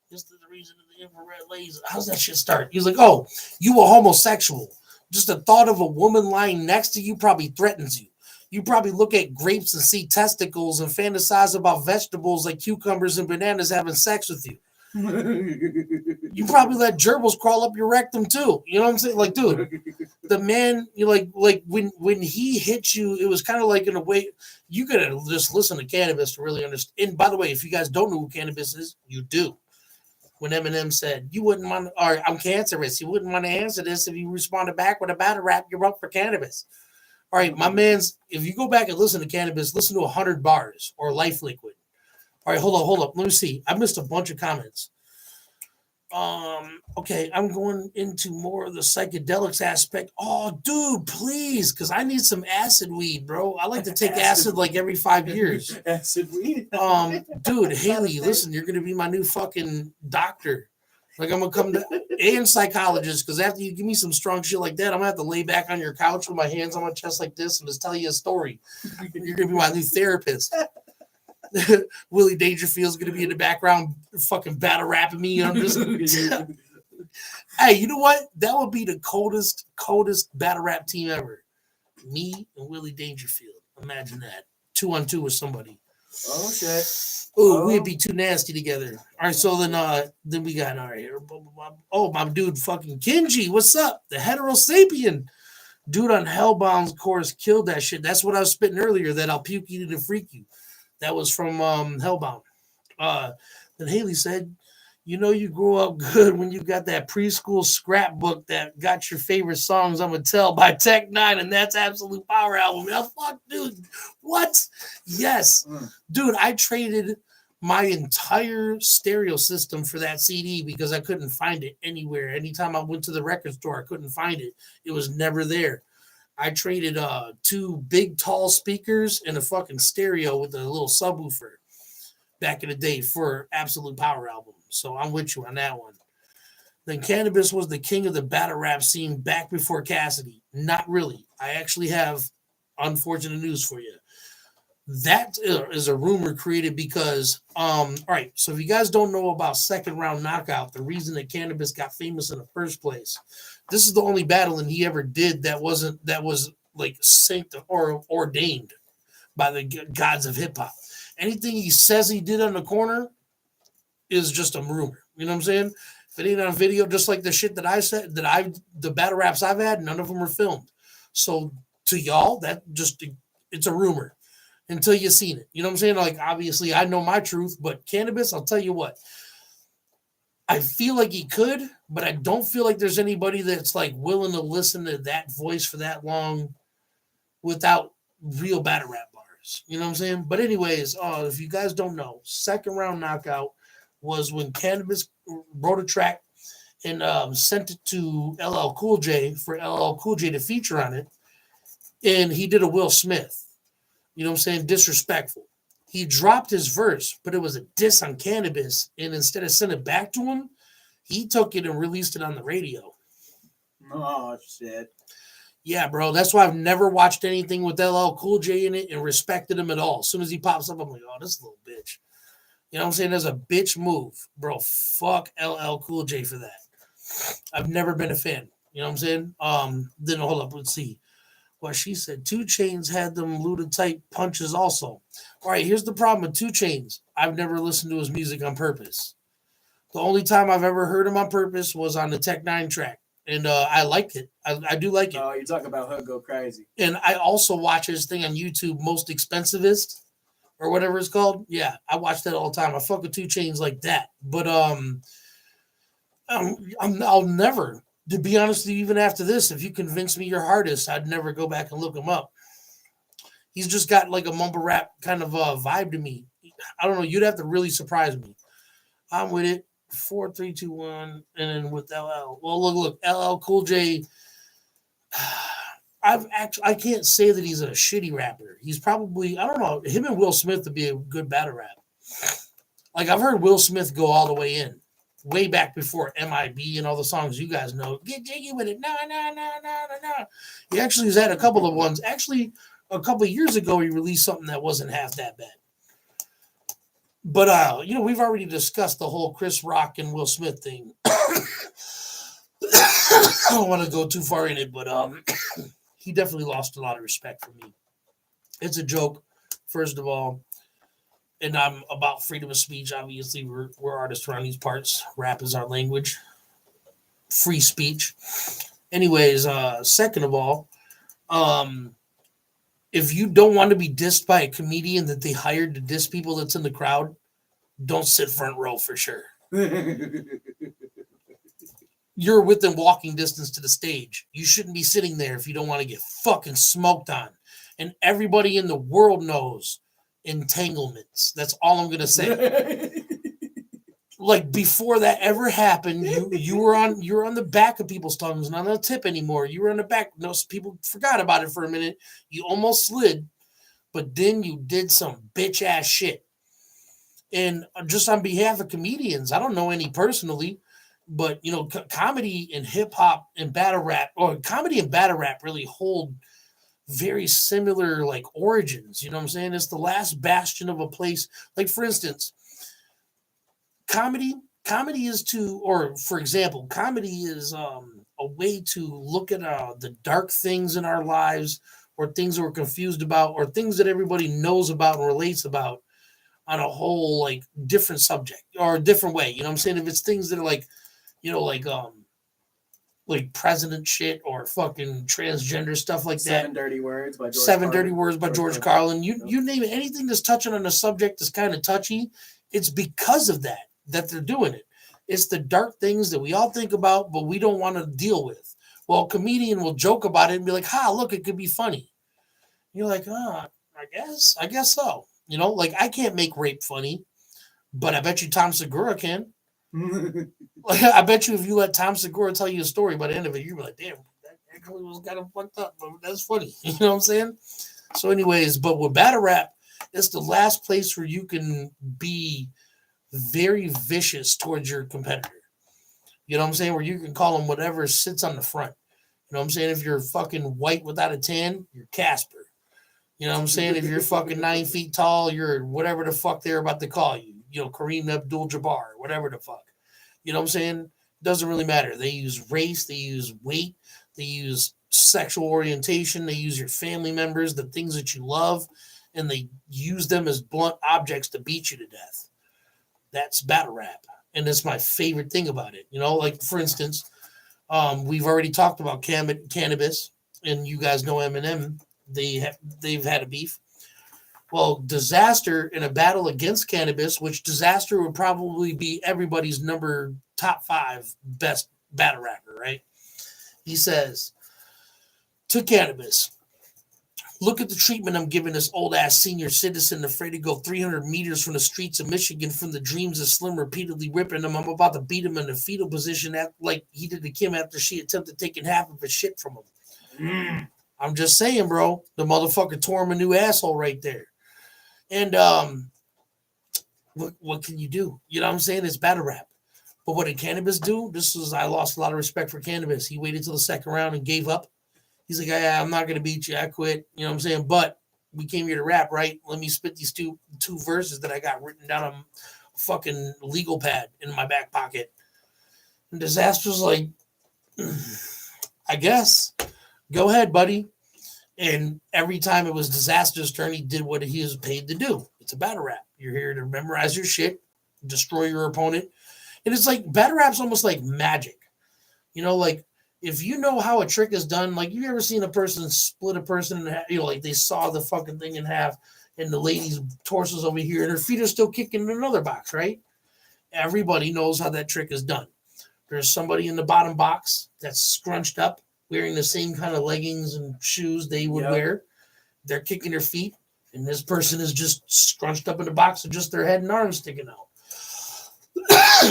S1: "This is the reason of the infrared laser." How's that shit start? He was like, "Oh, you a homosexual. Just the thought of a woman lying next to you probably threatens you. You probably look at grapes and see testicles and fantasize about vegetables like cucumbers and bananas having sex with you. You probably let gerbils crawl up your rectum too." You know what I'm saying? Like, dude, the man, you like when he hit you, it was kind of like in a way you gotta just listen to cannabis to really understand. And by the way, if you guys don't know who cannabis is, you do. When Eminem said, "You wouldn't want," or "I'm cancerous," you wouldn't want to answer this if you responded back with a battle rap. You're up for cannabis. All right, my man's, if you go back and listen to cannabis, listen to 100 bars or Life Liquid. All right, hold up. Let me see. I missed a bunch of comments. Okay, I'm going into more of the psychedelics aspect. Oh, dude, please, because I need some acid weed, bro. I like to take acid like every 5 years.
S3: Acid weed?
S1: Dude, Haley, listen, you're going to be my new fucking doctor. Like, I'm going to come to, and psychologist, because after you give me some strong shit like that, I'm going to have to lay back on your couch with my hands on my chest like this and just tell you a story. You're going to be my new therapist. Willie Dangerfield's going to be in the background fucking battle rapping me. I'm just hey, you know what? That would be the coldest battle rap team ever. Me and Willie Dangerfield. Imagine that. 2-on-2 with somebody.
S3: Oh, shit.
S1: Ooh, we'd be too nasty together. All right, so then we got all right here. Oh, my dude, fucking Kenji, what's up? The heterosapien dude on Hellbound's chorus killed that shit. That's what I was spitting earlier. That I'll puke you to freak you. That was from Hellbound. Then Haley said, you grew up good when you got that preschool scrapbook that got your favorite songs, I'm going to tell, by Tech Nine, and that's Absolute Power album. Now, fuck, dude. What? Yes. Dude, I traded my entire stereo system for that CD because I couldn't find it anywhere. Anytime I went to the record store, I couldn't find it. It was never there. I traded 2 big, tall speakers and a fucking stereo with a little subwoofer back in the day for Absolute Power album. So I'm with you on that one. Then Cannabis was the king of the battle rap scene back before Cassidy. Not really. I actually have unfortunate news for you. That is a rumor created because, all right, so if you guys don't know about Second Round Knockout, the reason that Cannabis got famous in the first place, this is the only battling he ever did that was like synced or ordained by the gods of hip hop. Anything he says he did on the corner is just a rumor. You know what I'm saying? If it ain't on video, just like the shit that I said, the battle raps I've had, none of them were filmed. So to y'all, that just, it's a rumor until you've seen it. You know what I'm saying? Like, obviously, I know my truth, but Cannabis, I'll tell you what. I feel like he could, but I don't feel like there's anybody that's like willing to listen to that voice for that long without real battle rap bars. You know what I'm saying? But anyways, if you guys don't know, Second Round Knockout was when Cannabis wrote a track and sent it to LL Cool J for LL Cool J to feature on it. And he did a Will Smith. You know what I'm saying? Disrespectful. He dropped his verse, but it was a diss on Cannabis. And instead of sending it back to him, he took it and released it on the radio.
S3: Oh, shit.
S1: Yeah, bro. That's why I've never watched anything with LL Cool J in it and respected him at all. As soon as he pops up, I'm like, oh, this little bitch. You know what I'm saying? There's a bitch move, bro. Fuck LL Cool J for that. I've never been a fan. You know what I'm saying? Then hold up, let's see. Well, she said 2 Chainz had them Luda type punches also. All right, here's the problem with 2 Chainz. I've never listened to his music on purpose. The only time I've ever heard him on purpose was on the Tech 9 track. And I liked it. I do like it.
S3: Oh, you're talking about Hood Go Crazy.
S1: And I also watch his thing on YouTube, Most Expensivest, or whatever it's called. Yeah, I watch that all the time. I fuck with 2 Chainz like that. But I'll never, to be honest with you, even after this, if you convince me you're hardest, I'd never go back and look him up. He's just got like a mumble rap kind of vibe to me. I don't know. You'd have to really surprise me. I'm with it. 4, 3, 2, 1, and then with LL. Well, look, LL Cool J. I can't say that he's a shitty rapper. He's probably, I don't know, him and Will Smith would be a good battle rap. Like I've heard Will Smith go all the way in, way back before MIB and all the songs you guys know. Get jiggy with it, no. He actually has had a couple of ones. Actually, a couple of years ago, he released something that wasn't half that bad. But we've already discussed the whole Chris Rock and Will Smith thing. I don't want to go too far in it, but he definitely lost a lot of respect for me. It's a joke, first of all, and I'm about freedom of speech. Obviously, we're artists around these parts. Rap is our language. Free speech. Anyways, second of all, if you don't want to be dissed by a comedian that they hired to diss people that's in the crowd, don't sit front row for sure. You're within walking distance to the stage. You shouldn't be sitting there if you don't want to get fucking smoked on. And everybody in the world knows entanglements. That's all I'm going to say. Like before that ever happened, you were on the back of people's tongues, not on the tip anymore. You were on the back. No, people forgot about it for a minute. You almost slid, but then you did some bitch ass shit. And just on behalf of comedians, I don't know any personally, but comedy and hip hop and battle rap, or comedy and battle rap, really hold very similar like origins. You know what I'm saying? It's the last bastion of a place. Like for instance. Comedy is for example, comedy is a way to look at the dark things in our lives, or things that we're confused about, or things that everybody knows about and relates about on a whole like different subject or a different way. You know what I'm saying? If it's things that are like, like president shit or fucking transgender stuff like that.
S3: Seven Dirty Words by
S1: George Carlin. You name it, anything that's touching on a subject that's kind of touchy, it's because of that they're doing it. It's the dark things that we all think about, but we don't want to deal with. Well, a comedian will joke about it and be like, look, it could be funny. You're like, I guess so. Like I can't make rape funny, but I bet you Tom Segura can. Like I bet you if you let Tom Segura tell you a story, by the end of it, you'll be like, damn, that actually was kind of fucked up, but that's funny. You know what I'm saying? So anyways, but with battle rap, it's the last place where you can be very vicious towards your competitor. You know what I'm saying? Where you can call them whatever sits on the front. You know what I'm saying? If you're fucking white without a tan, you're Casper. You know what I'm saying? If you're fucking 9 feet tall, you're whatever the fuck they're about to call you. Kareem Abdul-Jabbar, whatever the fuck. You know what I'm saying? Doesn't really matter. They use race, they use weight, they use sexual orientation, they use your family members, the things that you love, and they use them as blunt objects to beat you to death. That's battle rap, and it's my favorite thing about it. Like for instance, we've already talked about cannabis, and you guys know Eminem. They've had a beef. Well, Disaster in a battle against cannabis, which Disaster would probably be everybody's top 5 best battle rapper, right? He says to cannabis, look at the treatment I'm giving this old-ass senior citizen afraid to go 300 meters from the streets of Michigan from the dreams of Slim repeatedly ripping him. I'm about to beat him in the fetal position like he did to Kim after she attempted taking half of his shit from him. I'm just saying, bro. The motherfucker tore him a new asshole right there. And what can you do? You know what I'm saying? It's battle rap. But what did cannabis do? I lost a lot of respect for cannabis. He waited till the second round and gave up. He's like, I'm not gonna beat you. I quit. You know what I'm saying? But we came here to rap, right? Let me spit these two verses that I got written down on a fucking legal pad in my back pocket. And Disaster's like, I guess. Go ahead, buddy. And every time it was Disaster's turn, he did what he was paid to do. It's a battle rap. You're here to memorize your shit, destroy your opponent. And it's like, battle rap's almost like magic. You know, like, if you know how a trick is done, like, you ever seen a person split a person in half, you know, like they saw the fucking thing in half and the lady's torso's over here and her feet are still kicking in another box, right? Everybody knows how that trick is done. There's somebody in the bottom box that's scrunched up, wearing the same kind of leggings and shoes they would wear. They're kicking their feet, and this person is just scrunched up in the box with just their head and arms sticking out.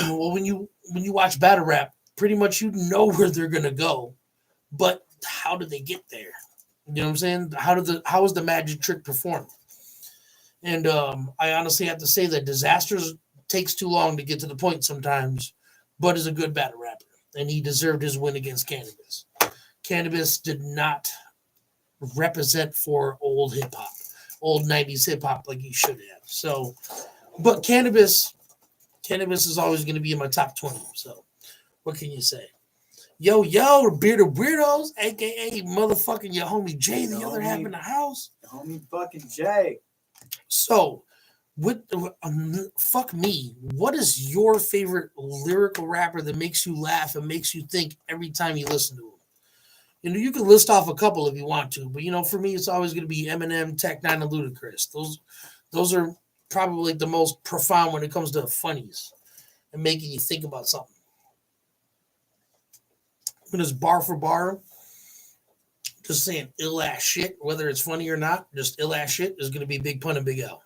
S1: Well, when you watch battle rap, pretty much you know where they're gonna go, but how do they get there? You know what I'm saying? How is the magic trick performed? And I honestly have to say that Disasters takes too long to get to the point sometimes, but is a good battle rapper, and he deserved his win against Cannabis. Cannabis did not represent for old hip hop, old 90s hip hop like he should have. So, but Cannabis is always going to be in my top 20. So, what can you say? Yo, the bearded weirdos, aka motherfucking your homie Jay, the other half in the house.
S3: Homie fucking Jay.
S1: So, fuck me. What is your favorite lyrical rapper that makes you laugh and makes you think every time you listen to him? You know, you can list off a couple if you want to, but you know, for me, it's always going to be Eminem, Tech Nine, and Ludacris. Those are probably the most profound when it comes to funnies and making you think about something. When it's bar for bar, just saying ill ass shit, whether it's funny or not, just ill ass shit is going to be Big Pun and Big L.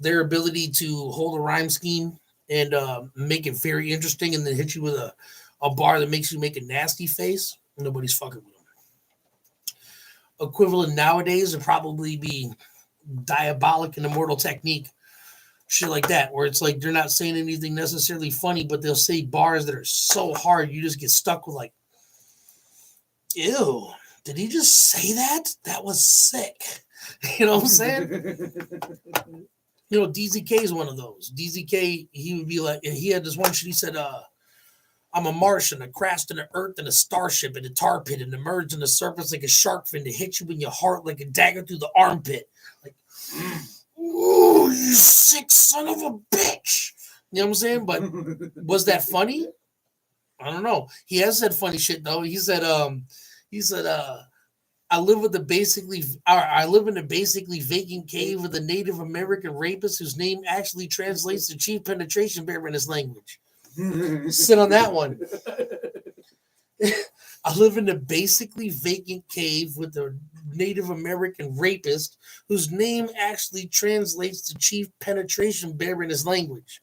S1: Their ability to hold a rhyme scheme and make it very interesting and then hit you with a bar that makes you make a nasty face, nobody's fucking with them. Equivalent nowadays would probably be Diabolic and Immortal Technique. Shit like that, where it's like they're not saying anything necessarily funny, but they'll say bars that are so hard you just get stuck with like, ew, did he just say that? That was sick. You know what I'm saying? You know, DZK is one of those. DZK, he would be like, he had this one shit, he said, I'm a Martian, a crashed in the earth and a starship in a tar pit and emerged in the surface like a shark fin to hit you in your heart like a dagger through the armpit. Like, ooh, you sick son of a bitch. You know what I'm saying? But was that funny? I don't know. He has said funny shit though. He said, I live in a basically vacant cave with a Native American rapist whose name actually translates to chief penetration bear in his language. Sit on that one. I live in a basically vacant cave with a Native American rapist whose name actually translates to chief penetration bear in his language.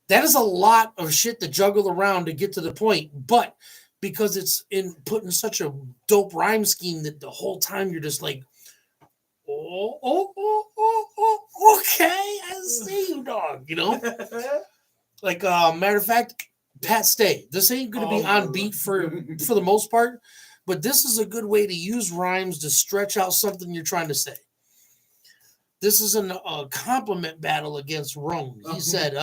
S1: That is a lot of shit to juggle around to get to the point, but because it's in put in such a dope rhyme scheme that the whole time you're just like, okay, I see you, dog. You know, like matter of fact, Pat Stay. This ain't gonna be on beat for the most part, but this is a good way to use rhymes to stretch out something you're trying to say. This is a compliment battle against Rome. He said,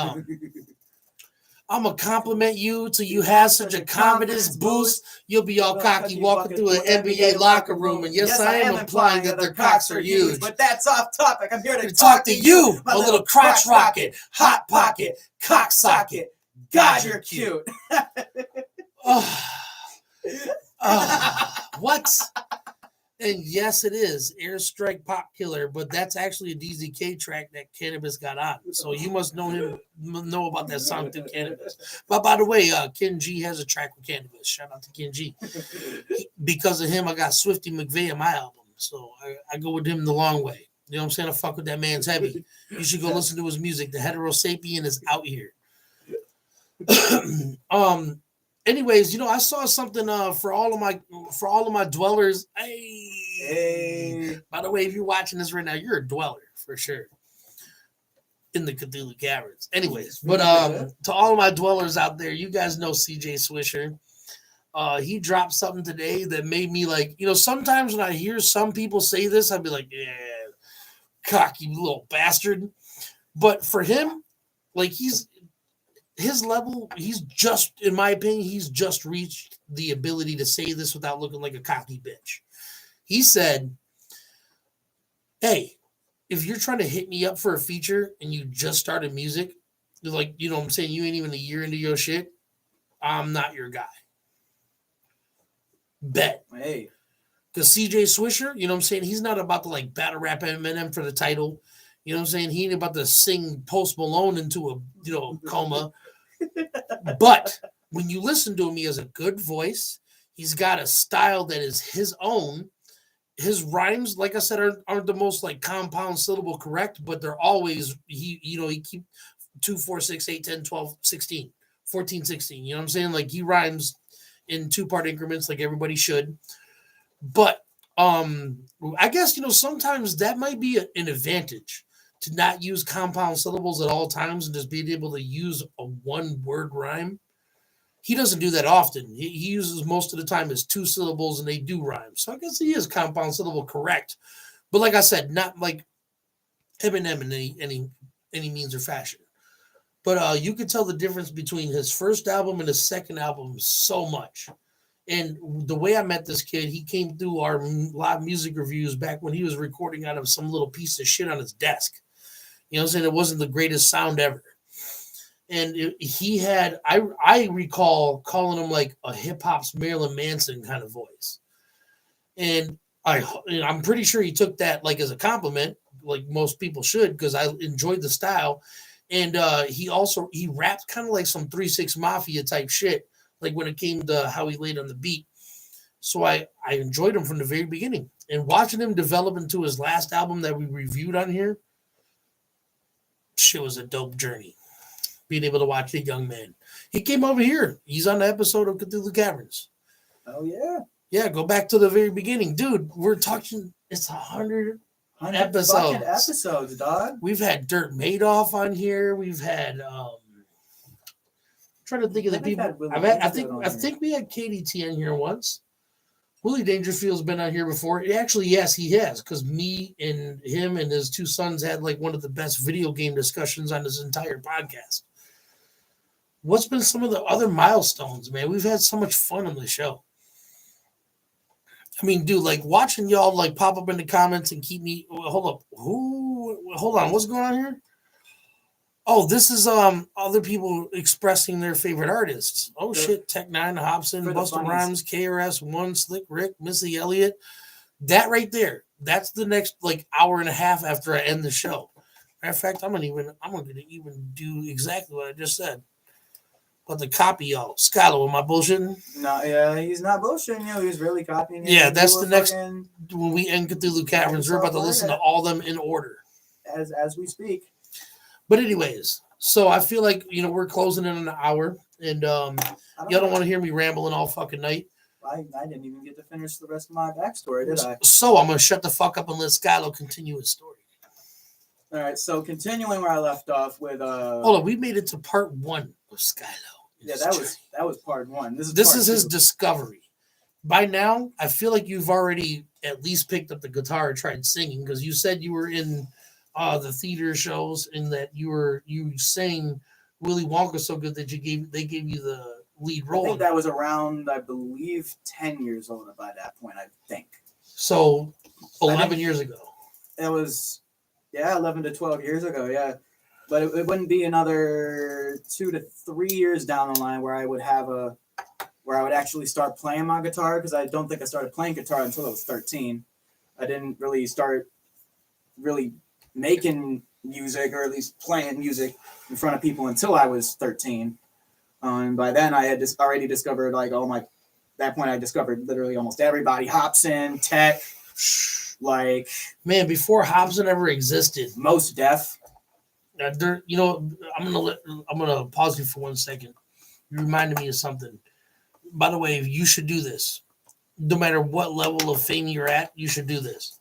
S1: I'm going to compliment you till you have such a confidence boost. You'll be all cocky walking through an NBA locker room. And yes, I am implying that their cocks are huge.
S3: But that's off topic. I'm here to
S1: talk to you, a little crotch rocket, hot pocket, cock socket. God, you're cute. What? And yes, it is Airstrike Pop Killer, but that's actually a DZK track that Cannabis got on. So you must know about that song through Cannabis. But by the way, Ken G has a track with Cannabis. Shout out to Ken G. Because of him, I got Swifty McVeigh on my album. So I go with him the long way. You know what I'm saying? I fuck with that man's heavy. You should go listen to his music. The Heterosapien is out here. Anyways, you know, I saw something for all of my dwellers. Hey. By the way, if you're watching this right now, you're a dweller for sure in the Cthulhu Caverns. Anyways, but to all of my dwellers out there, you guys know CJ Swisher. He dropped something today that made me like, sometimes when I hear some people say this, I'd be like, yeah, cocky little bastard. But for him, like his level, he's just, in my opinion, he's just reached the ability to say this without looking like a cocky bitch. He said, hey, if you're trying to hit me up for a feature and you just started music, like, you know what I'm saying, you ain't even a year into your shit, I'm not your guy. Bet.
S3: Hey.
S1: Because CJ Swisher, you know what I'm saying, he's not about to like battle rap Eminem for the title. You know what I'm saying? He ain't about to sing Post Malone into a coma. But when you listen to him, he has a good voice. He's got a style that is his own. His rhymes, like I said, aren't the most like compound syllable correct, but they're always, he keep 2, 4, 6, 8, 10, 12, 16, 14, 16. You know what I'm saying? Like he rhymes in 2-part increments like everybody should. But I guess, sometimes that might be an advantage to not use compound syllables at all times and just being able to use a 1-word rhyme. He doesn't do that often. He uses most of the time as 2 syllables and they do rhyme. So I guess he is compound syllable correct. But like I said, not like Eminem in any means or fashion. But you could tell the difference between his first album and his second album so much. And the way I met this kid, he came through our live music reviews back when he was recording out of some little piece of shit on his desk. You know what I'm saying? It wasn't the greatest sound ever. And he had, I recall calling him like a hip hop's Marilyn Manson kind of voice. And I'm pretty sure he took that like as a compliment, like most people should, because I enjoyed the style. And he rapped kind of like some 3-6 Mafia type shit, like when it came to how he laid on the beat. So I enjoyed him from the very beginning. And watching him develop into his last album that we reviewed on here, shit was a dope journey. Being able to watch the young man. He came over here. He's on the episode of Cthulhu Caverns.
S3: Oh, yeah.
S1: Yeah, go back to the very beginning. Dude, we're talking, it's 100 episodes.
S3: Fucking episodes, dog.
S1: We've had Dirt Madoff on here. We've had, trying to think of the people. I think we had KDT on here once. Willie Dangerfield's been on here before. Actually, yes, he has, because me and him and his 2 sons had like one of the best video game discussions on this entire podcast. What's been some of the other milestones, man? We've had so much fun on the show. I mean, dude, like watching y'all like pop up in the comments and keep me. Hold up, hold on, what's going on here? Oh, this is other people expressing their favorite artists. Oh shit, Tech Nine, Hobson, Busta Rhymes, KRS-One, Slick Rick, Missy Elliott. That right there. That's the next like hour and a half after I end the show. Matter of fact, I'm gonna even do exactly what I just said. But the copy y'all. Skylar, am I bullshitting?
S3: No, yeah, he's not bullshitting you. He's really copying you.
S1: Yeah, that's the next. When we end Cthulhu Caverns, we're about to listen to all them in order.
S3: As we speak.
S1: But anyways, so I feel like, we're closing in an hour. And y'all don't want to hear me rambling all fucking night.
S3: I didn't even get to finish the rest of my backstory, did I?
S1: So I'm going to shut the fuck up and let Skylar continue his story.
S3: All right, so continuing where I left off with...
S1: Hold on, we made it to part 1 of Skylar.
S3: Yeah, that was part 1. This
S1: is his discovery. By now, I feel like you've already at least picked up the guitar and tried singing, because you said you were in the theater shows and that you sang Willy Wonka so good that they gave you the lead role.
S3: I think that was around, I believe, 10 years old by that point, I think.
S1: So 11 years ago.
S3: It was, 11 to 12 years ago, yeah. But it wouldn't be another 2 to 3 years down the line where I would actually start playing my guitar, because I don't think I started playing guitar until I was 13. I didn't really start making music, or at least playing music in front of people, until I was 13. And by then I had already discovered that point I discovered literally almost everybody. Hobson, Tech, like... Man, before Hobson ever existed. Most Def. I'm gonna pause you for 1 second. You reminded me of something. By the way, you should do this. No matter what level of fame you're at, you should do this.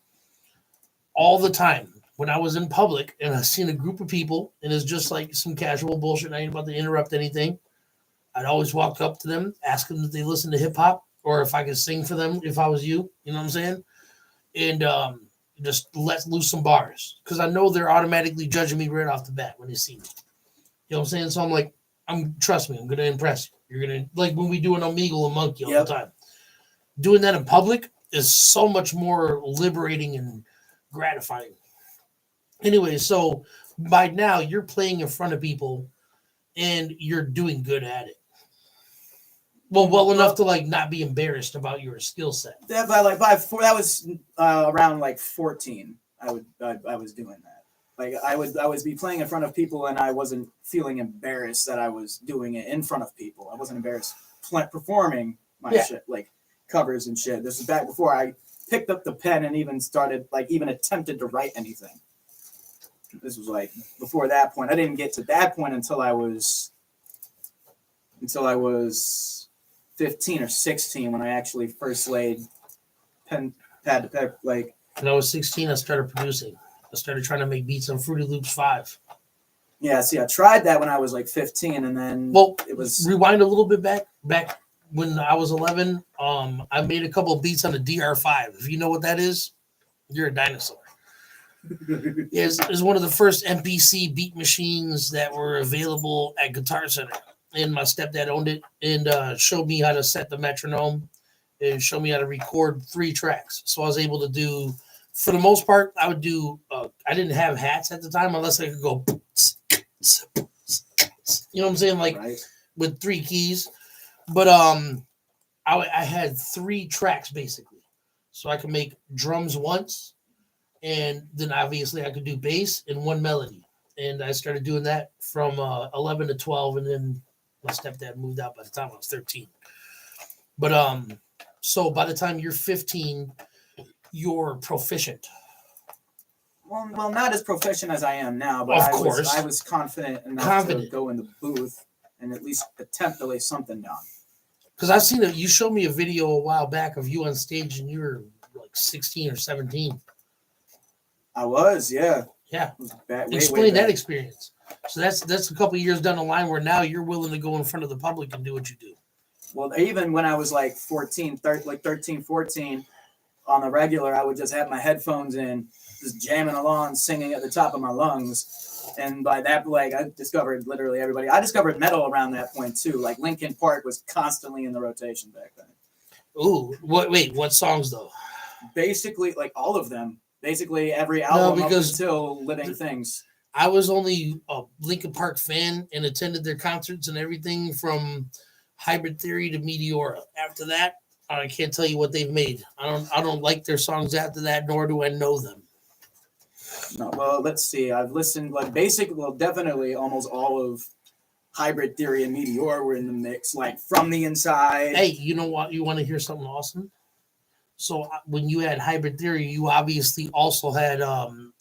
S3: All the time. When I was in public and I seen a group of people and it's just like some casual bullshit, I ain't about to interrupt anything,
S1: I'd always walk up to them, ask them if they listen to hip hop or if I could sing for them if I was you. You know what I'm saying? And just let loose some bars because I know they're automatically judging me right off the bat when they see me. You know what I'm saying? So I'm like, trust me, I'm gonna impress you. You're gonna like when we do an Omegle and Monkey all the time. Doing that in public is so much more liberating and gratifying. Anyway, so by now you're playing in front of people and you're doing good at it. Well enough to like not be embarrassed about your skill set.
S3: That was around like 14. I was doing that. Like I would be playing in front of people and I wasn't feeling embarrassed that I was doing it in front of people. I wasn't embarrassed performing my shit like covers and shit. This is back before I picked up the pen and even started even attempted to write anything. This was like before that point. I didn't get to that point until I was 15 or 16 when I actually first laid pad to pad. Like
S1: when I was 16, I started producing. I started trying to make beats on Fruity Loops 5.
S3: Yeah, see, I tried that when I was like 15, and then it was
S1: rewind a little bit back when I was 11. I made a couple of beats on the DR5. If you know what that is, you're a dinosaur. It's one of the first MPC beat machines that were available at Guitar Center. And my stepdad owned it and showed me how to set the metronome and showed me how to record 3 tracks. So I was able to do, for the most part, I would do, I didn't have hats at the time unless I could go, you know what I'm saying? Like with 3 keys. But I had 3 tracks basically. So I could make drums once. And then obviously I could do bass and 1 melody. And I started doing that from 11 to 12. And then my stepdad moved out by the time I was 13. But so by the time you're 15, you're proficient.
S3: Well, not as proficient as I am now, but I was confident enough to go in the booth and at least attempt to lay something down.
S1: Because I've seen it. You showed me a video a while back of you on stage and you were like 16 or 17.
S3: I was, yeah.
S1: Yeah. Explain that experience. So that's a couple of years down the line where now you're willing to go in front of the public and do what you do.
S3: Well, even when I was like 13, 14, on the regular, I would just have my headphones in, just jamming along, singing at the top of my lungs. And by that, I discovered literally everybody. I discovered metal around that point too. Like Linkin Park was constantly in the rotation back then.
S1: Ooh, what songs though?
S3: Basically, like all of them. Basically every album up until Living Things.
S1: I was only a Linkin Park fan and attended their concerts and everything from Hybrid Theory to Meteora. After that, I can't tell you what they've made. I don't like their songs after that, nor do I know them.
S3: No, well, let's see. I've listened definitely almost all of Hybrid Theory and Meteora were in the mix, like From the Inside.
S1: Hey, you know what? You want to hear something awesome? So when you had Hybrid Theory, you obviously also had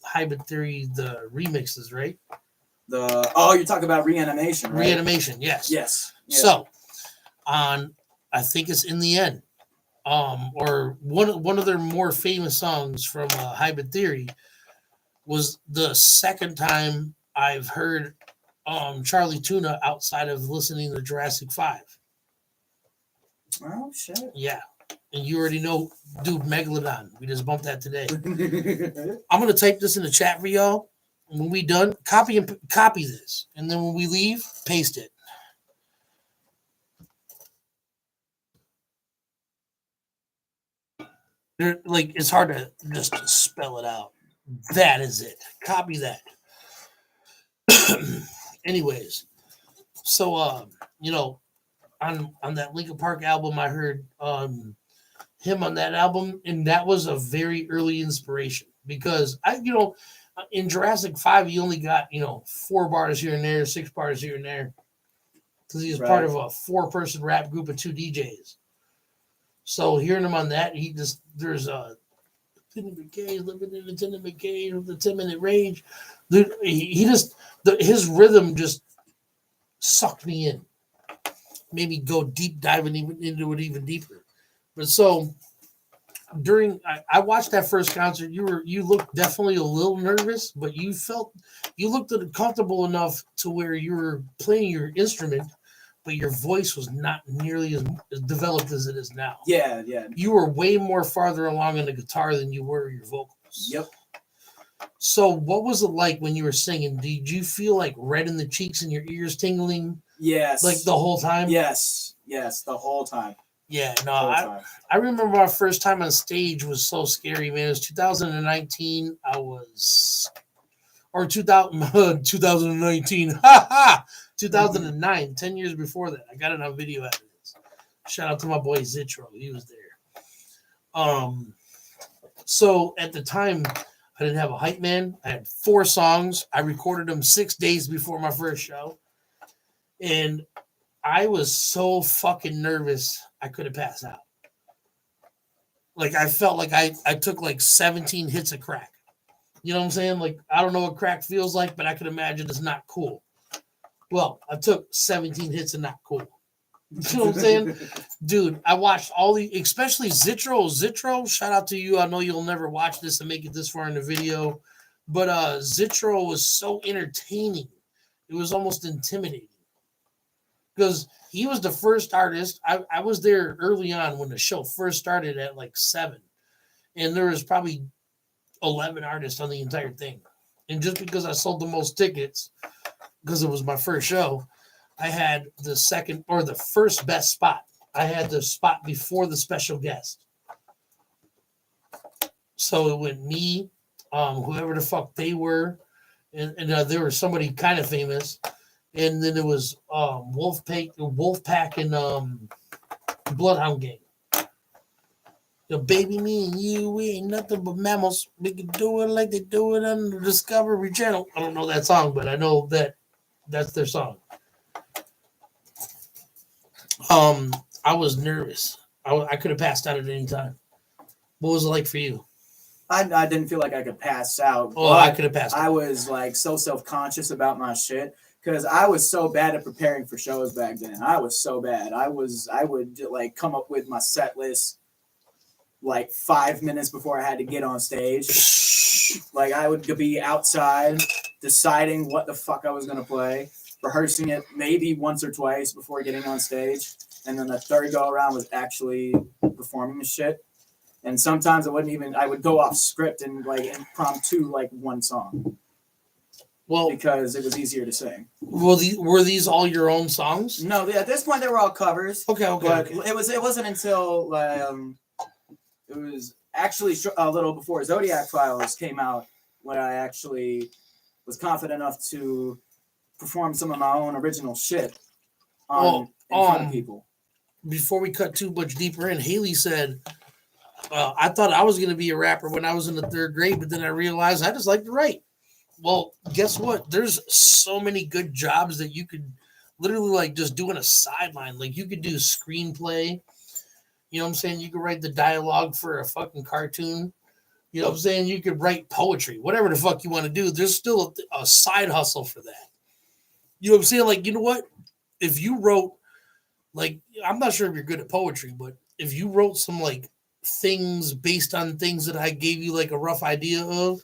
S1: Hybrid Theory, the remixes, right?
S3: You're talking about Reanimation, right?
S1: Reanimation, yes.
S3: Yes. Yeah.
S1: So I think it's In the End, or one of their more famous songs from Hybrid Theory was the second time I've heard Charlie Tuna outside of listening to Jurassic 5.
S3: Oh shit.
S1: Yeah. And you already know, dude, Megalodon. We just bumped that today. I'm going to type this in the chat for y'all. When we done, copy this. And then when we leave, paste it. It's hard to just spell it out. That is it. Copy that. Anyways, so, on that Linkin Park album, I heard him on that album, and that was a very early inspiration because in Jurassic 5, he only got 4 bars here and there, 6 bars here and there, because he was part of a 4-person rap group of 2 DJs. So hearing him on that, there's a tenement cage, living in a tenement cage with a 10-minute range. Dude, his rhythm just sucked me in. Made me go deep diving into it even deeper. But so I watched that first concert, you looked definitely a little nervous, but you looked comfortable enough to where you were playing your instrument, but your voice was not nearly as developed as it is now.
S3: Yeah.
S1: You were way more farther along in the guitar than you were your vocals.
S3: Yep.
S1: So what was it like when you were singing? Did you feel like red in the cheeks and your ears tingling?
S3: Yes.
S1: Like the whole time?
S3: Yes, the whole time.
S1: Yeah, no, I remember my first time on stage was so scary, man. It was 2019. Or 2019. 2009, 10 years before that. I got it on video evidence. Shout out to my boy Zitro. He was there. So at the time, I didn't have a hype man. I had 4 songs. I recorded them 6 days before my first show. And I was so fucking nervous, I could have passed out. Like, I felt like I took like 17 hits of crack. You know what I'm saying? Like, I don't know what crack feels like, but I can imagine it's not cool. Well, I took 17 hits and not cool. You know what I'm saying? Dude, I watched all the, especially Zitro. Zitro, shout out to you. I know you'll never watch this and make it this far in the video, but Zitro was so entertaining. It was almost intimidating because he was the first artist. I was there early on when the show first started at like 7, and there was probably 11 artists on the entire thing. And just because I sold the most tickets, because it was my first show, I had the second or the first best spot. I had the spot before the special guest. So it went me, whoever the fuck they were, and there was somebody kind of famous, and then it was Wolfpack and Bloodhound Gang. The baby, me and you, we ain't nothing but mammals. We can do it like they do it on the Discovery Channel. I don't know that song, but I know that's their song. I was nervous. I could have passed out at any time. What was it like for you?
S3: I didn't feel like I could pass out.
S1: Oh, I could have passed out.
S3: I was like so self-conscious about my shit because I was so bad at preparing for shows back then. I was so bad. I would like come up with my set list like 5 minutes before I had to get on stage. Like I would be outside deciding what the fuck I was gonna play, rehearsing it maybe once or twice before getting on stage, and then the third go around was actually performing the shit. And sometimes I would go off script and like impromptu like one song. Well, because it was easier to sing.
S1: Well, were these all your own songs?
S3: No, at this point they were all covers.
S1: Okay.
S3: But it wasn't until it was actually a little before Zodiac Files came out when I actually was confident enough to perform some of my own original shit in front of people.
S1: Before we cut too much deeper in, Haley said, I thought I was going to be a rapper when I was in the 3rd grade, but then I realized I just like to write. Well, guess what? There's so many good jobs that you could literally like just do on a sideline. Like you could do screenplay. You know what I'm saying? You could write the dialogue for a fucking cartoon. You know what I'm saying? You could write poetry, whatever the fuck you want to do. There's still a side hustle for that. You know what I'm saying? Like, you know what? If you wrote, like, I'm not sure if you're good at poetry, but if you wrote some like things based on things that I gave you like a rough idea of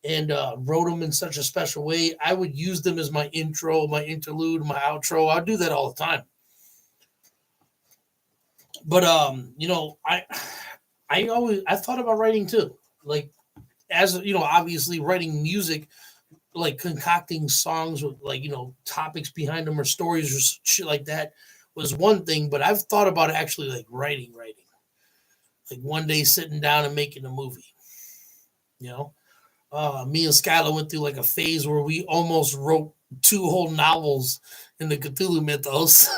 S1: and wrote them in such a special way, I would use them as my intro, my interlude, my outro. I'll do that all the time. But you know, I thought about writing too. Like, as you know, obviously writing music, like concocting songs with like, you know, topics behind them or stories or shit like that was one thing. But I've thought about actually like writing, like one day sitting down and making a movie. You know, me and Skylar went through like a phase where we almost wrote 2 whole novels in the Cthulhu mythos.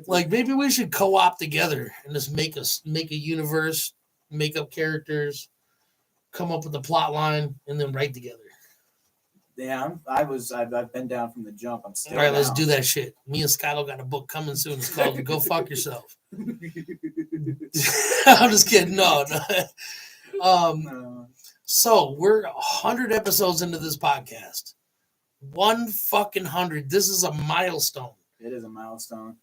S1: Like maybe we should co-op together and just make a universe, make up characters, come up with a plot line, and then write together.
S3: Yeah, I've been down from the jump. I'm still
S1: all right.
S3: down.
S1: Let's do that shit. Me and Skylar got a book coming soon. It's called "Go Fuck Yourself." I'm just kidding. No. So we're 100 episodes into this podcast. 100. This is a milestone.
S3: It is a milestone.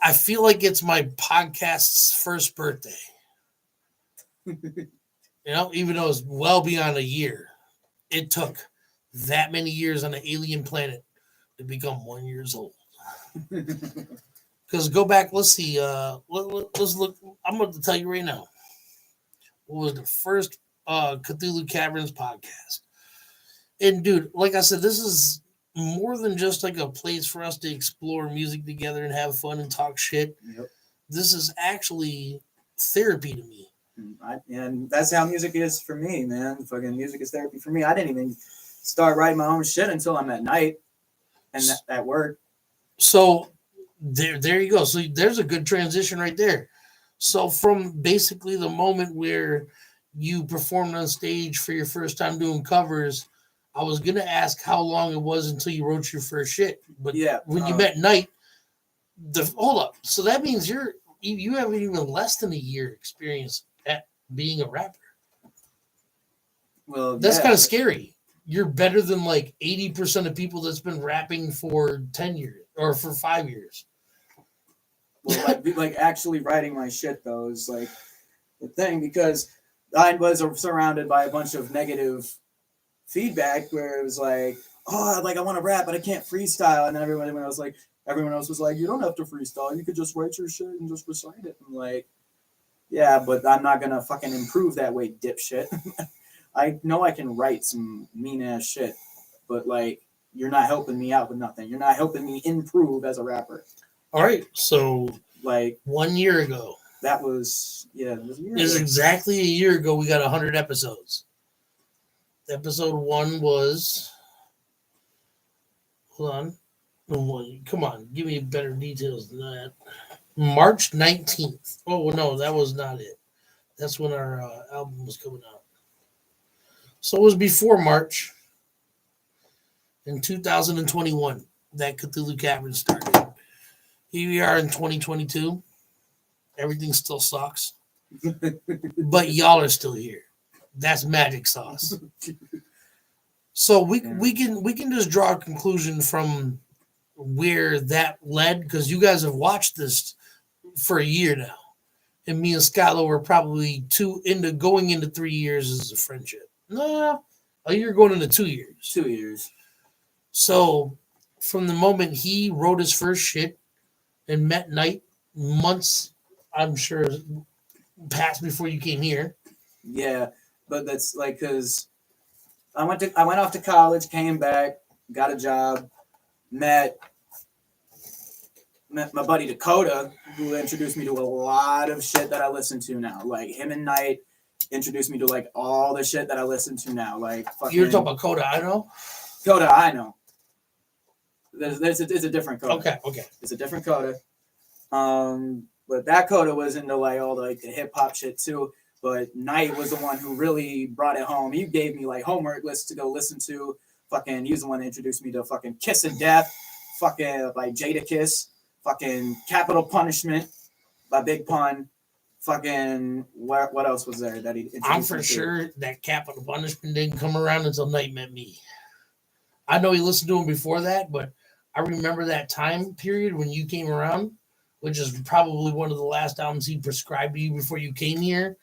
S1: I feel like it's my podcast's first birthday. You know, even though it's well beyond a year, it took that many years on an alien planet to become 1 year old. Because go back, let's see. Let's look. I'm going to tell you right now. What was the first Cthulhu Caverns podcast? And dude, like I said, this is more than just like a place for us to explore music together and have fun and talk shit.
S3: Yep.
S1: This is actually therapy to me.
S3: And that's how music is for me, man. Fucking music is therapy for me. I didn't even start writing my own shit until I'm at night and at work.
S1: So there you go. So there's a good transition right there. So from basically the moment where you performed on stage for your first time doing covers, I was gonna ask how long it was until you wrote your first shit. But
S3: yeah,
S1: when you met Knight, hold up. So that means you haven't even less than a year experience at being a rapper.
S3: Well,
S1: that's kind of scary. You're better than like 80% of people that's been rapping for 10 years or for 5 years.
S3: Well, like actually writing my shit though is like the thing, because I was surrounded by a bunch of negative feedback where it was like, oh, like I want to rap, but I can't freestyle. And then everyone else was like, you don't have to freestyle. You could just write your shit and just recite it. I'm like, yeah, but I'm not gonna fucking improve that way, dipshit. I know I can write some mean ass shit, but like, you're not helping me out with nothing. You're not helping me improve as a rapper.
S1: All right, so
S3: like
S1: 1 year ago.
S3: That was it was a year
S1: ago. Exactly a year ago. We got 100 episodes. Episode 1 was. Hold on. Come on, give me better details than that. March 19th. Oh no, that was not it. That's when our album was coming out. So it was before March in 2021 that Cthulhu Cavern started. Here we are in 2022. Everything still sucks. But y'all are still here. That's magic sauce. So we can just draw a conclusion from where that led, because you guys have watched this for a year now. And me and Skylo were probably going into 3 years as a friendship. Nah, a year going into 2 years.
S3: 2 years.
S1: So from the moment he wrote his first shit and met Knight, months, I'm sure, passed before you came here.
S3: Yeah, but that's like, because I went off to college, came back, got a job, met my buddy Dakota, who introduced me to a lot of shit that I listen to now. Like him and Knight introduced me to like all the shit that I listen to now. Like fucking,
S1: you're talking about Coda, I know.
S3: Coda, I know. It's a different Coda.
S1: Okay.
S3: It's a different Coda. But that Coda was into like all the hip hop shit too. But Knight was the one who really brought it home. He gave me like homework lists to go listen to. Fucking, he was the one that introduced me to fucking Kiss of Death, fucking like Jada Kiss, fucking Capital Punishment by Big Pun. Fucking what else was there that he introduced
S1: I'm for sure that Capital Punishment didn't come around until Knight met me. I know he listened to him before that, but I remember that time period when you came around, which is probably one of the last albums he prescribed to you before you came here,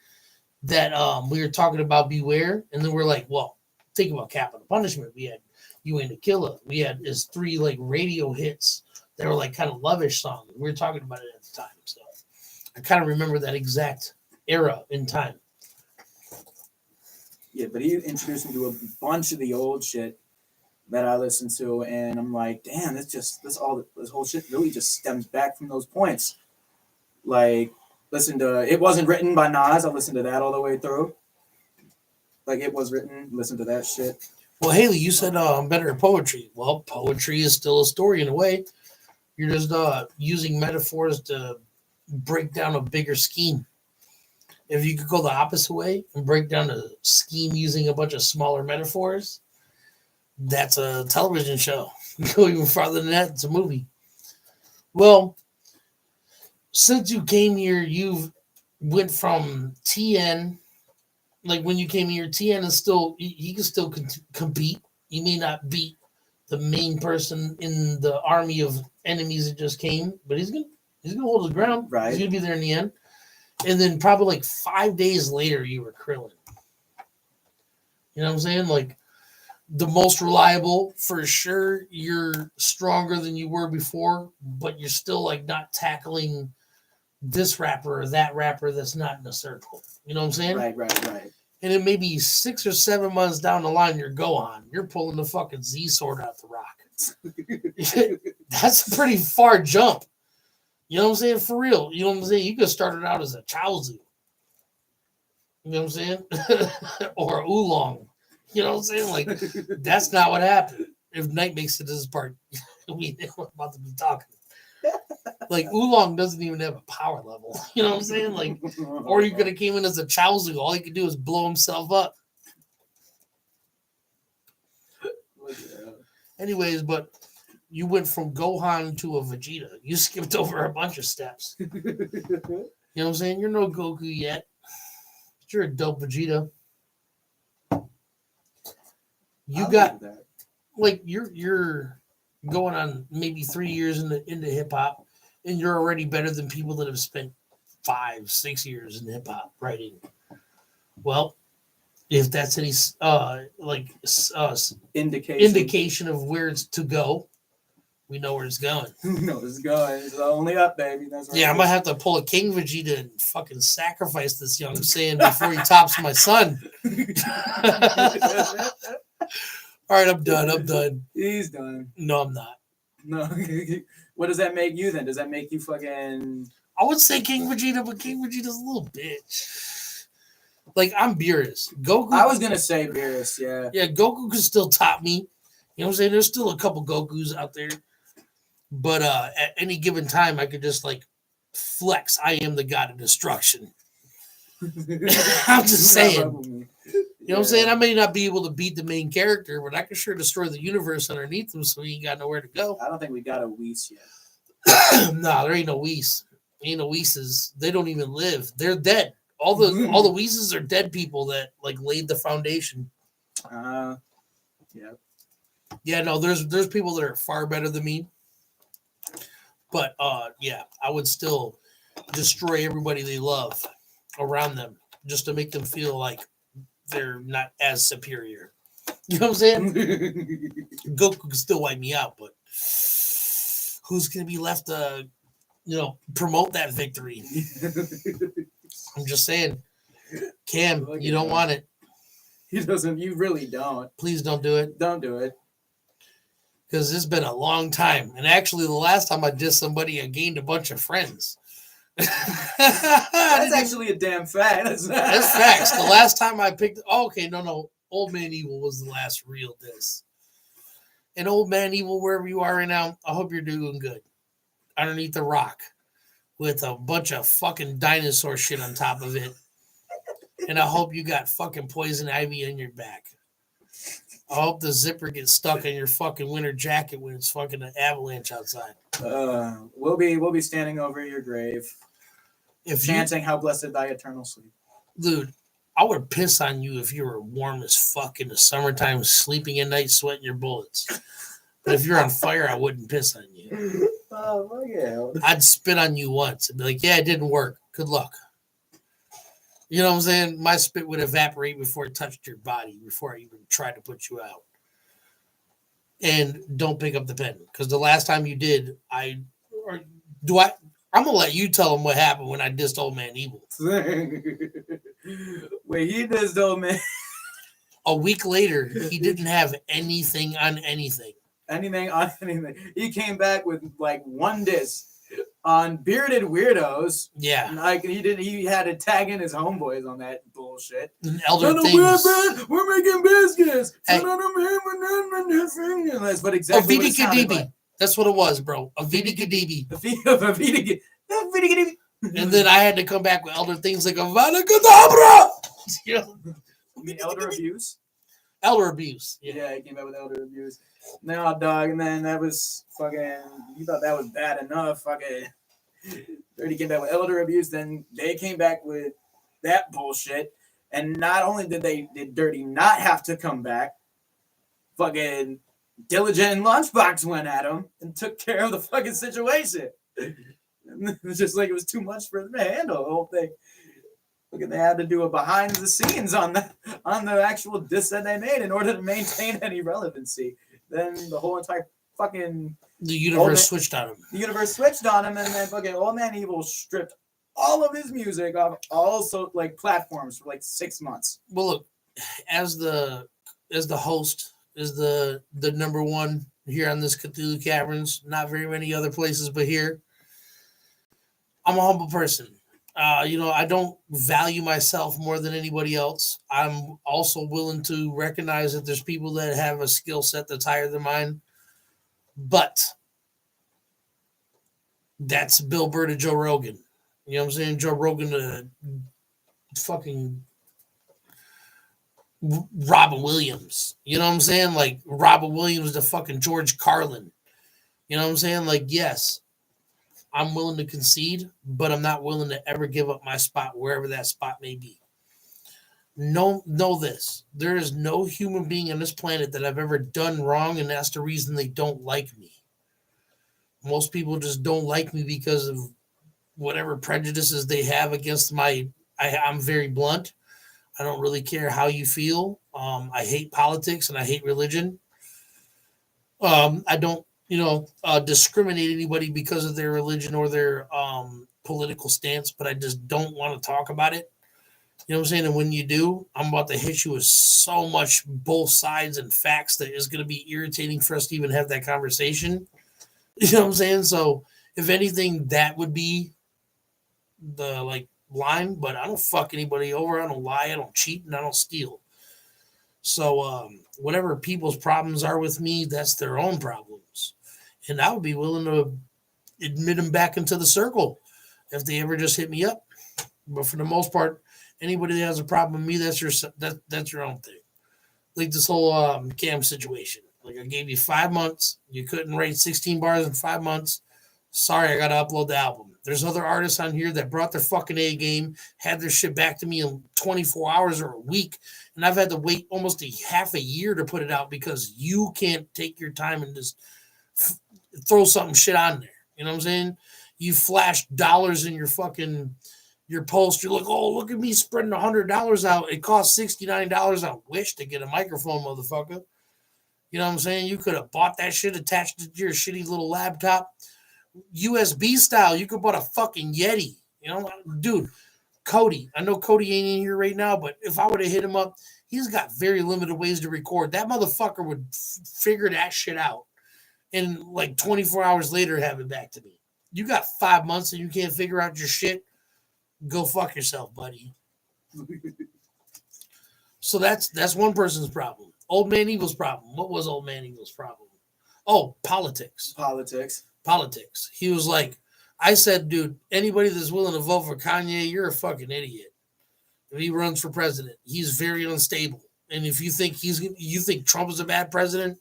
S1: that we were talking about Beware, and then we're like, well, think about Capital Punishment. We had You Ain't a Killer. We had his 3 like radio hits that were like kind of lovish songs. We were talking about it at the time. So I kind of remember that exact era in time.
S3: Yeah, but he introduced me to a bunch of the old shit that I listened to, and I'm like, damn, this whole shit really just stems back from those points. Like, listen to It Wasn't Written by Nas. I listened to that all the way through. Like, It Was Written, listen to that shit.
S1: Well, Haley, you said I'm better at poetry. Well, poetry is still a story in a way. You're just using metaphors to break down a bigger scheme. If you could go the opposite way and break down a scheme using a bunch of smaller metaphors, that's a television show. You go even farther than that, it's a movie. Well, since you came here, you've went from TN. Like when you came here, TN is still, he can still compete. He may not beat the main person in the army of enemies that just came, but he's gonna hold his ground.
S3: Right.
S1: He's gonna be there in the end. And then probably like 5 days later, you were Krillin. You know what I'm saying? Like the most reliable for sure. You're stronger than you were before, but you're still like not tackling this rapper or that rapper that's not in a circle. You know what I'm saying?
S3: Right.
S1: And it may be 6 or 7 months down the line, you're Gohan. You're pulling the fucking Z sword out the rock. That's a pretty far jump. You know what I'm saying? For real. You know what I'm saying? You could start it out as a Chaozu. You know what I'm saying? Or a Oolong. You know what I'm saying? Like, that's not what happened. If Knight makes it this part, we're about to be talking. Like, Oolong doesn't even have a power level. You know what I'm saying? Like, or you could have came in as a Chaozu. All he could do is blow himself up. Anyways, but you went from Gohan to a Vegeta. You skipped over a bunch of steps. You know what I'm saying? You're no Goku yet. But you're a dope Vegeta. You got like you're going on maybe 3 years into hip hop, and you're already better than people that have spent 5-6 years in hip hop writing. Well, if that's any indication of where it's to go, we know where it's going.
S3: No, it's going. It's only up, baby. That's right.
S1: Yeah, I might have to pull a King Vegeta and fucking sacrifice this young Saiyan before he tops my son. All right, I'm done.
S3: He's done.
S1: No, I'm not.
S3: No. What does that make you then? Does that make you fucking...
S1: I would say King Vegeta, but King Vegeta's a little bitch. Like, I'm Beerus. Goku.
S3: I was going to say Beerus, yeah.
S1: Yeah, Goku could still top me. You know what I'm saying? There's still a couple Gokus out there. But at any given time, I could just, like, flex. I am the god of destruction. I'm just saying. You know what I'm saying? I may not be able to beat the main character, but I can sure destroy the universe underneath him so he ain't got nowhere to go.
S3: I don't think we got a Whis yet.
S1: Nah, there ain't no Whis. Ain't no Whis. They don't even live. They're dead. All the Whis are dead people that like laid the foundation.
S3: Yeah.
S1: Yeah, no, there's people that are far better than me. But yeah, I would still destroy everybody they love around them just to make them feel like they're not as superior. You know what I'm saying? Goku can still wipe me out, but who's going to be left to, promote that victory? I'm just saying, Cam, you don't want it.
S3: He doesn't. You really don't.
S1: Please don't do it.
S3: Don't do it.
S1: Because it's been a long time. And actually, the last time I dissed somebody, I gained a bunch of friends.
S3: That's actually a damn fact. That's
S1: facts. The last time I picked... Oh, okay, no. Old Man Evil was the last real diss. And Old Man Evil, wherever you are right now, I hope you're doing good. Underneath the rock. With a bunch of fucking dinosaur shit on top of it. And I hope you got fucking poison ivy in your back. I hope the zipper gets stuck in your fucking winter jacket when it's fucking an avalanche outside.
S3: We'll be standing over your grave, chanting "How blessed thy eternal sleep."
S1: Dude, I would piss on you if you were warm as fuck in the summertime, sleeping at night, sweating your bullets. But if you're on fire, I wouldn't piss on you.
S3: Oh, my God.
S1: I'd spit on you once and be like, "Yeah, it didn't work. Good luck." You know what I'm saying? My spit would evaporate before it touched your body, before I even tried to put you out. And don't pick up the pen. Because the last time you did, I'm going to let you tell them what happened when I dissed Old Man Evil.
S3: Wait, he dissed Old Man.
S1: A week later, he didn't have anything on anything.
S3: Anything on anything. He came back with like one diss on Bearded Weirdos.
S1: Yeah.
S3: Like he had to tag in his homeboys on that bullshit.
S1: And Elder Things.
S3: We're making biscuits.
S1: Hey.
S3: That's what exactly what it sounded like.
S1: That's what it was, bro. Avita Kadibi.
S3: Avita.
S1: And then I had to come back with Elder Things like Avada Kedavra.
S3: You mean Elder Abuse?
S1: Elder Abuse.
S3: Yeah, he came back with Elder Abuse. No, dog, and then that was fucking... You thought that was bad enough. Fucking... Dirty came back with Elder Abuse, then they came back with that bullshit. And not only did Dirty not have to come back, fucking Diligent and Lunchbox went at him and took care of the fucking situation. It was just like it was too much for them to handle the whole thing. They had to do a behind the scenes on the actual disc that they made in order to maintain any relevancy. Then the whole entire fucking
S1: the universe switched on him.
S3: The universe switched on him, and then fucking Old Man Evil stripped all of his music off also like platforms for like 6 months.
S1: Well, look, as the host, as the number one here on this Cthulhu Caverns, not very many other places but here. I'm a humble person. I don't value myself more than anybody else. I'm also willing to recognize that there's people that have a skill set that's higher than mine. But that's Bill Burr to Joe Rogan. You know what I'm saying? Joe Rogan to fucking Robin Williams. You know what I'm saying? Like Robin Williams to fucking George Carlin. You know what I'm saying? Like, yes, I'm willing to concede, but I'm not willing to ever give up my spot wherever that spot may be. Know this. There is no human being on this planet that I've ever done wrong, and that's the reason they don't like me. Most people just don't like me because of whatever prejudices they have against I'm very blunt. I don't really care how you feel. I hate politics and I hate religion. I don't discriminate anybody because of their religion or their political stance, but I just don't want to talk about it. You know what I'm saying? And when you do, I'm about to hit you with so much both sides and facts that is going to be irritating for us to even have that conversation. You know what I'm saying? So if anything, that would be the line, but I don't fuck anybody over. I don't lie. I don't cheat, and I don't steal. So whatever people's problems are with me, that's their own problems. And I would be willing to admit them back into the circle if they ever just hit me up. But for the most part, anybody that has a problem with me, that's your own thing. Like this whole Cam situation. Like I gave you 5 months. You couldn't write 16 bars in 5 months. Sorry, I got to upload the album. There's other artists on here that brought their fucking A game, had their shit back to me in 24 hours or a week. And I've had to wait almost half a year to put it out because you can't take your time and just throw something shit on there. You know what I'm saying? You flash dollars in your post. You're like, oh, look at me spreading $100 out. It costs $69 on Wish to get a microphone, motherfucker. You know what I'm saying? You could have bought that shit, attached it to your shitty little laptop. USB style, you could bought a fucking Yeti. You know, dude, Cody. I know Cody ain't in here right now, but if I would have hit him up, he's got very limited ways to record. That motherfucker would figure that shit out and 24 hours later have it back to me. You got 5 months and you can't figure out your shit. Go fuck yourself, buddy. So that's one person's problem. Old Man Evil's problem. What was Old Man Evil's problem? Oh, politics. He was like, I said, dude, anybody that's willing to vote for Kanye, you're a fucking idiot. If he runs for president, he's very unstable. And if you think Trump is a bad president,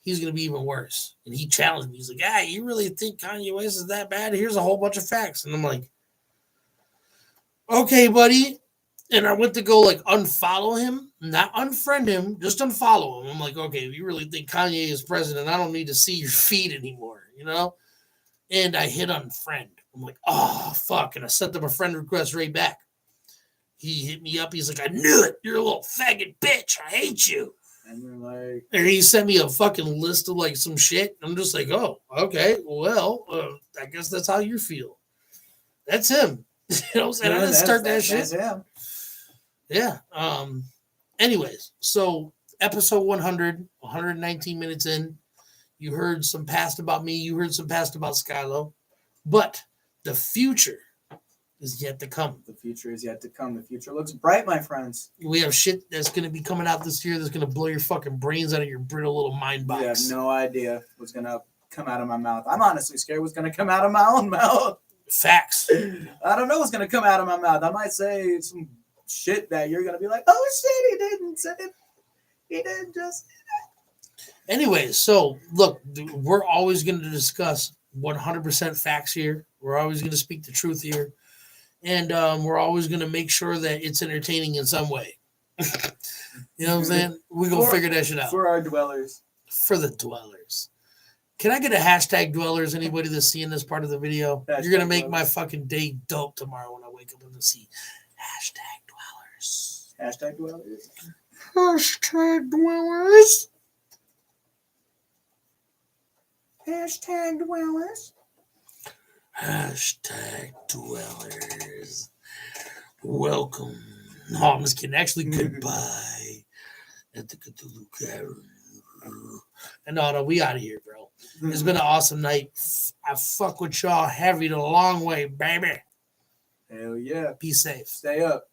S1: he's going to be even worse. And he challenged me. He's like, you really think Kanye West is that bad? Here's a whole bunch of facts. And I'm like, okay, buddy. And I went to go unfollow him, not unfriend him, just unfollow him. I'm like, okay, if you really think Kanye is president, I don't need to see your feed anymore, you know? And I hit unfriend. I'm like, oh, fuck. And I sent him a friend request right back. He hit me up. He's like, I knew it. You're a little faggot bitch. I hate you. And he sent me a fucking list of some shit. I'm just like, oh, okay, well, I guess that's how you feel. That's him. You know what I'm saying? I didn't start that shit. That's him. Yeah. Anyways, so episode 100, 119 minutes in, you heard some past about me. You heard some past about Skylo. But the future is yet to come.
S3: The future is yet to come. The future looks bright, my friends.
S1: We have shit that's going to be coming out this year that's going to blow your fucking brains out of your brittle little mind box.
S3: You have no idea what's going to come out of my mouth. I'm honestly scared what's going to come out of my own mouth.
S1: Facts.
S3: I don't know what's going to come out of my mouth. I might say some shit that you're going to be like, oh, shit, he didn't say it. He didn't just say that.
S1: Anyways, so look, we're always going to discuss 100% facts here. We're always going to speak the truth here. And we're always going to make sure that it's entertaining in some way. You know what I'm saying? We're going to figure that shit out.
S3: For our dwellers.
S1: For the dwellers. Can I get a hashtag dwellers? Anybody that's seeing this part of the video? You're going to make my fucking day dope tomorrow when I wake up and see Hashtag dwellers.
S3: Hashtag dwellers.
S1: Hashtag dwellers.
S3: Hashtag dwellers.
S1: Hashtag dwellers. Welcome. No, I'm just kidding. Actually, goodbye at the Cthulhu Cavern. And no, we out of here, bro. It's been an awesome night. I fuck with y'all heavy the long way, baby.
S3: Hell yeah.
S1: Be safe.
S3: Stay up.